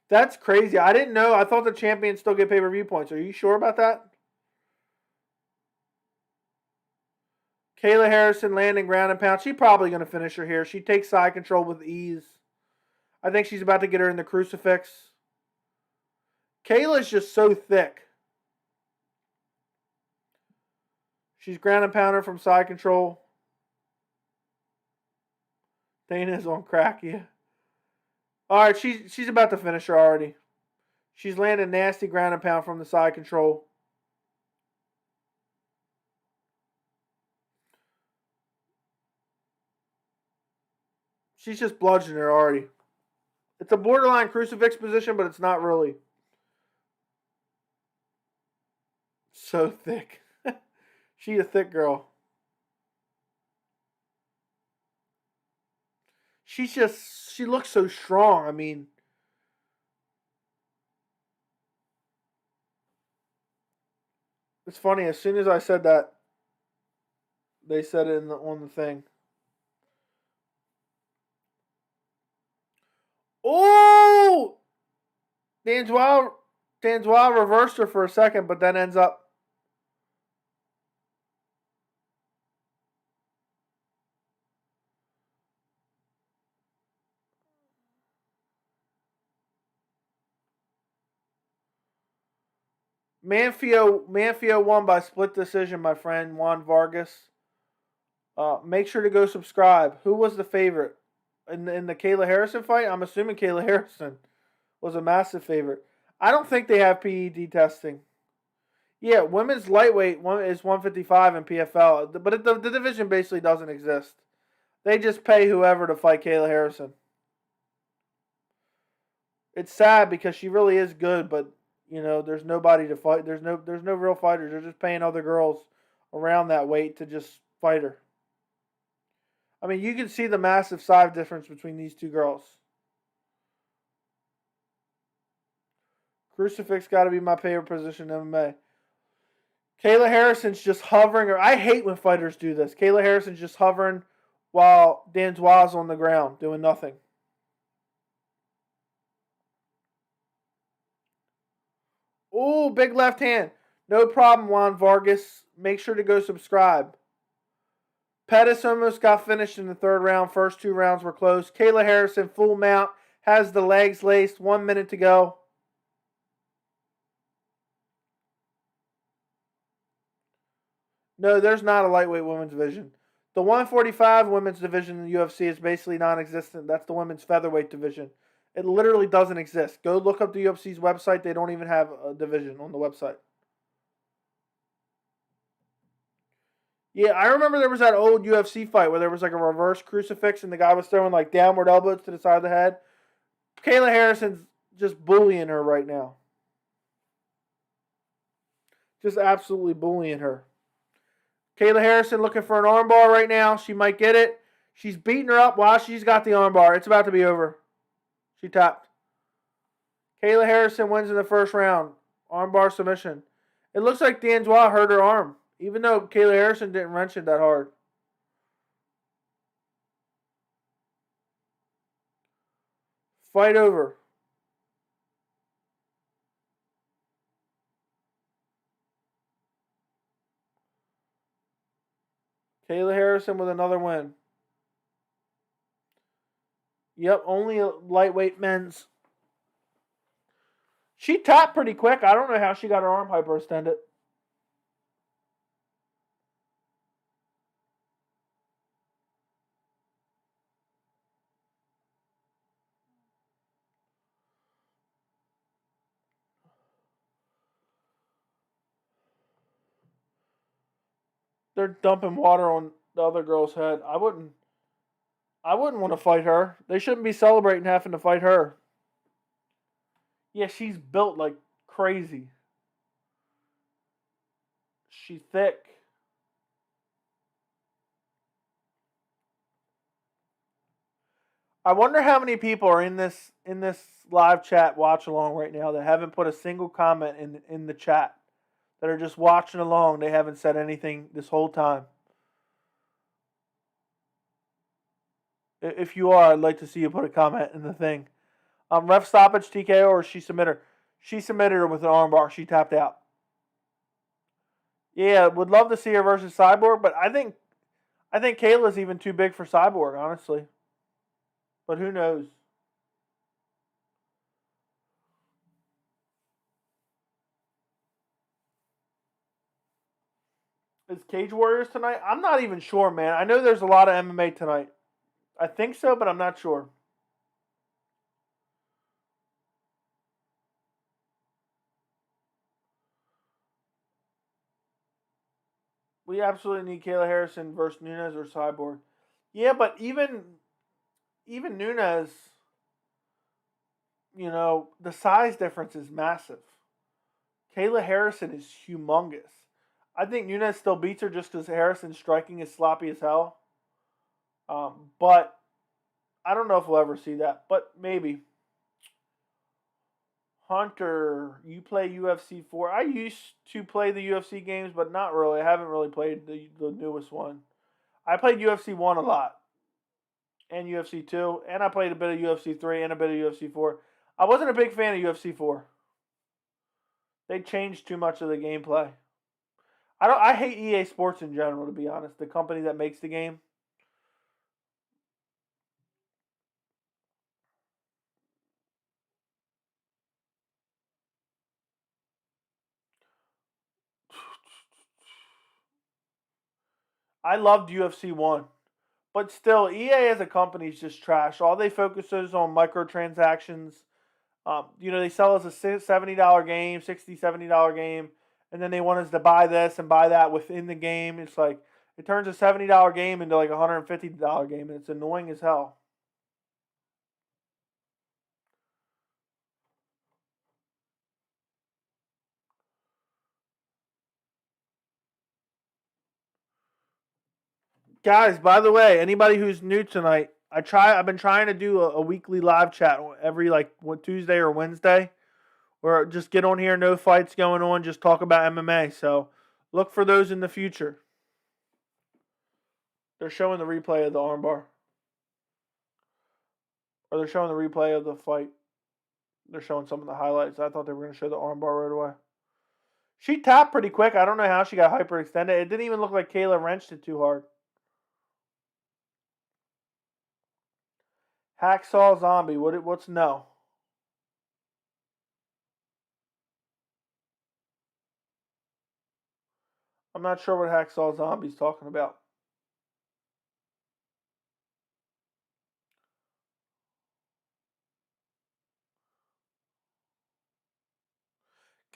That's crazy. I didn't know. I thought the champions still get pay-per-view points. Are you sure about that? Kayla Harrison landing ground and pound. She's probably going to finish her here. She takes side control with ease. I think she's about to get her in the crucifix. Kayla's just so thick. She's ground and pounder from side control. Dana's on crack, yeah. All right, she's about to finish her already. She's landing nasty ground and pound from the side control. She's just bludgeoning her already. It's a borderline crucifix position, but it's not really. So thick. She's a thick girl. She looks so strong. I mean, it's funny. As soon as I said that, they said it on the thing. Oh! Dandois reversed her for a second, but then ends up. Manfio won by split decision, my friend Juan Vargas. Make sure to go subscribe. Who was the favorite in the Kayla Harrison fight? I'm assuming Kayla Harrison was a massive favorite. I don't think they have PED testing. Yeah, women's lightweight is 155 in PFL, but the division basically doesn't exist. They just pay whoever to fight Kayla Harrison. It's sad because she really is good, but you know, there's nobody to fight. There's no real fighters. They're just paying other girls around that weight to just fight her. I mean, you can see the massive size difference between these two girls. Crucifix got to be my favorite position in MMA. Kayla Harrison's just hovering. I hate when fighters do this. Kayla Harrison's just hovering while Dandois is on the ground doing nothing. Oh, big left hand. No problem, Juan Vargas. Make sure to go subscribe. Pettis almost got finished in the third round. First 2 rounds were close. Kayla Harrison, full mount, has the legs laced. 1 minute to go. No, there's not a lightweight women's division. The 145 women's division in the UFC is basically non-existent. That's the women's featherweight division. It literally doesn't exist. Go look up the UFC's website. They don't even have a division on the website. Yeah, I remember there was that old UFC fight where there was like a reverse crucifix and the guy was throwing like downward elbows to the side of the head. Kayla Harrison's just bullying her right now. Just absolutely bullying her. Kayla Harrison looking for an armbar right now. She might get it. She's beating her up while she's got the armbar. It's about to be over. She tapped. Kayla Harrison wins in the first round. Armbar submission. It looks like Dandois hurt her arm, even though Kayla Harrison didn't wrench it that hard. Fight over. Kayla Harrison with another win. Yep, only lightweight men's. She tapped pretty quick. I don't know how she got her arm hyperextended. They're dumping water on the other girl's head. I wouldn't want to fight her. They shouldn't be celebrating having to fight her. Yeah, she's built like crazy. She's thick. I wonder how many people are in this live chat watch along right now that haven't put a single comment in the chat. That are just watching along. They haven't said anything this whole time. If you are, I'd like to see you put a comment in the thing. Ref stoppage, TKO, or she submitted her? She submitted her with an armbar. She tapped out. Yeah, would love to see her versus Cyborg, but I think Kayla's even too big for Cyborg, honestly. But who knows? Is Cage Warriors tonight? I'm not even sure, man. I know there's a lot of MMA tonight. I think so, but I'm not sure. We absolutely need Kayla Harrison versus Nunes or Cyborg. Yeah, but even Nunes, you know, the size difference is massive. Kayla Harrison is humongous. I think Nunes still beats her just because Harrison's striking is sloppy as hell. But I don't know if we'll ever see that, but maybe. Hunter, you play UFC 4. I used to play the UFC games, but not really. I haven't really played the newest one. I played UFC 1 a lot, and UFC 2, and I played a bit of UFC 3 and a bit of UFC 4. I wasn't a big fan of UFC 4. They changed too much of the gameplay. I hate EA Sports in general, to be honest. The company that makes the game. I loved UFC 1. But still, EA as a company is just trash. All they focus is on microtransactions. You know, they sell us a $70 game, $60, $70 game, and then they want us to buy this and buy that within the game. It's like, it turns a $70 game into like a $150 game, and it's annoying as hell. Guys, by the way, anybody who's new tonight, I've been trying to do a weekly live chat every Tuesday or Wednesday, or just get on here, no fights going on, just talk about MMA. So look for those in the future. They're showing the replay of the armbar. Or they're showing the replay of the fight. They're showing some of the highlights. I thought they were going to show the armbar right away. She tapped pretty quick. I don't know how she got hyperextended. It didn't even look like Kayla wrenched it too hard. Hacksaw Zombie. What's no? I'm not sure what Hacksaw Zombie's talking about.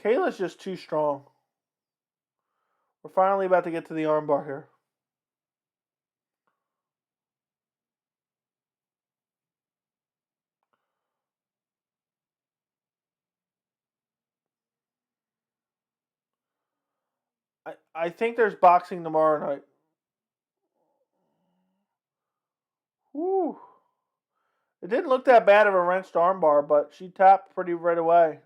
Kayla's just too strong. We're finally about to get to the armbar here. I think there's boxing tomorrow night. Whew. It didn't look that bad of a wrenched armbar, but she tapped pretty right away.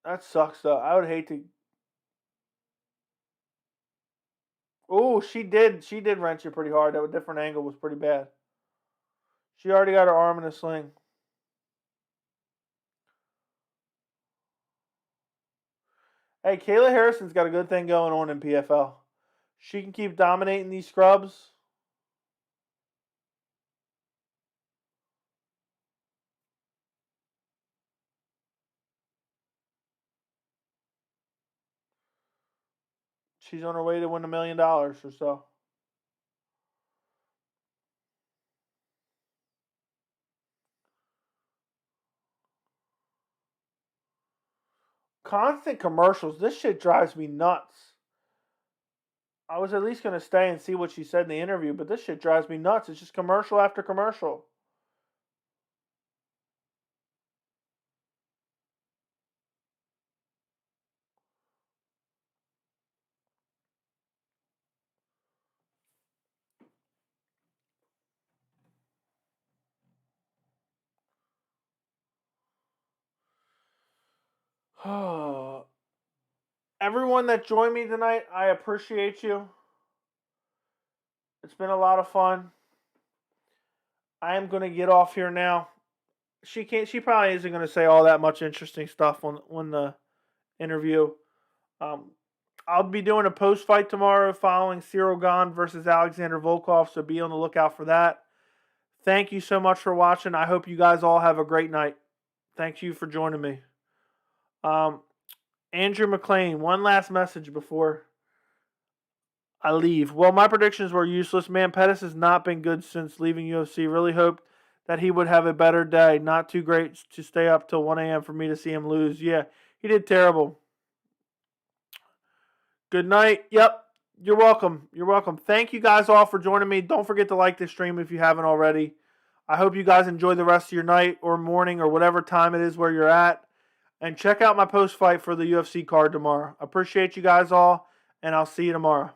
That sucks, though. I would hate to. Oh, she did wrench it pretty hard. That different angle was pretty bad. She already got her arm in a sling. Hey, Kayla Harrison's got a good thing going on in PFL. She can keep dominating these scrubs. She's on her way to win $1 million or so. Constant commercials. This shit drives me nuts. I was at least going to stay and see what she said in the interview, but this shit drives me nuts. It's just commercial after commercial. Everyone that joined me tonight, I appreciate you. It's been a lot of fun. I am going to get off here now. She probably isn't going to say all that much interesting stuff on the interview. I'll be doing a post-fight tomorrow following Cyril Gane versus Alexander Volkov, so be on the lookout for that. Thank you so much for watching. I hope you guys all have a great night. Thank you for joining me. Andrew McLean, one last message before I leave. Well, my predictions were useless. Man, Pettis has not been good since leaving UFC. Really hoped that he would have a better day. Not too great to stay up till 1 a.m. for me to see him lose. Yeah, he did terrible. Good night. Yep. You're welcome. You're welcome. Thank you guys all for joining me. Don't forget to like this stream if you haven't already. I hope you guys enjoy the rest of your night or morning or whatever time it is where you're at. And check out my post-fight for the UFC card tomorrow. Appreciate you guys all, and I'll see you tomorrow.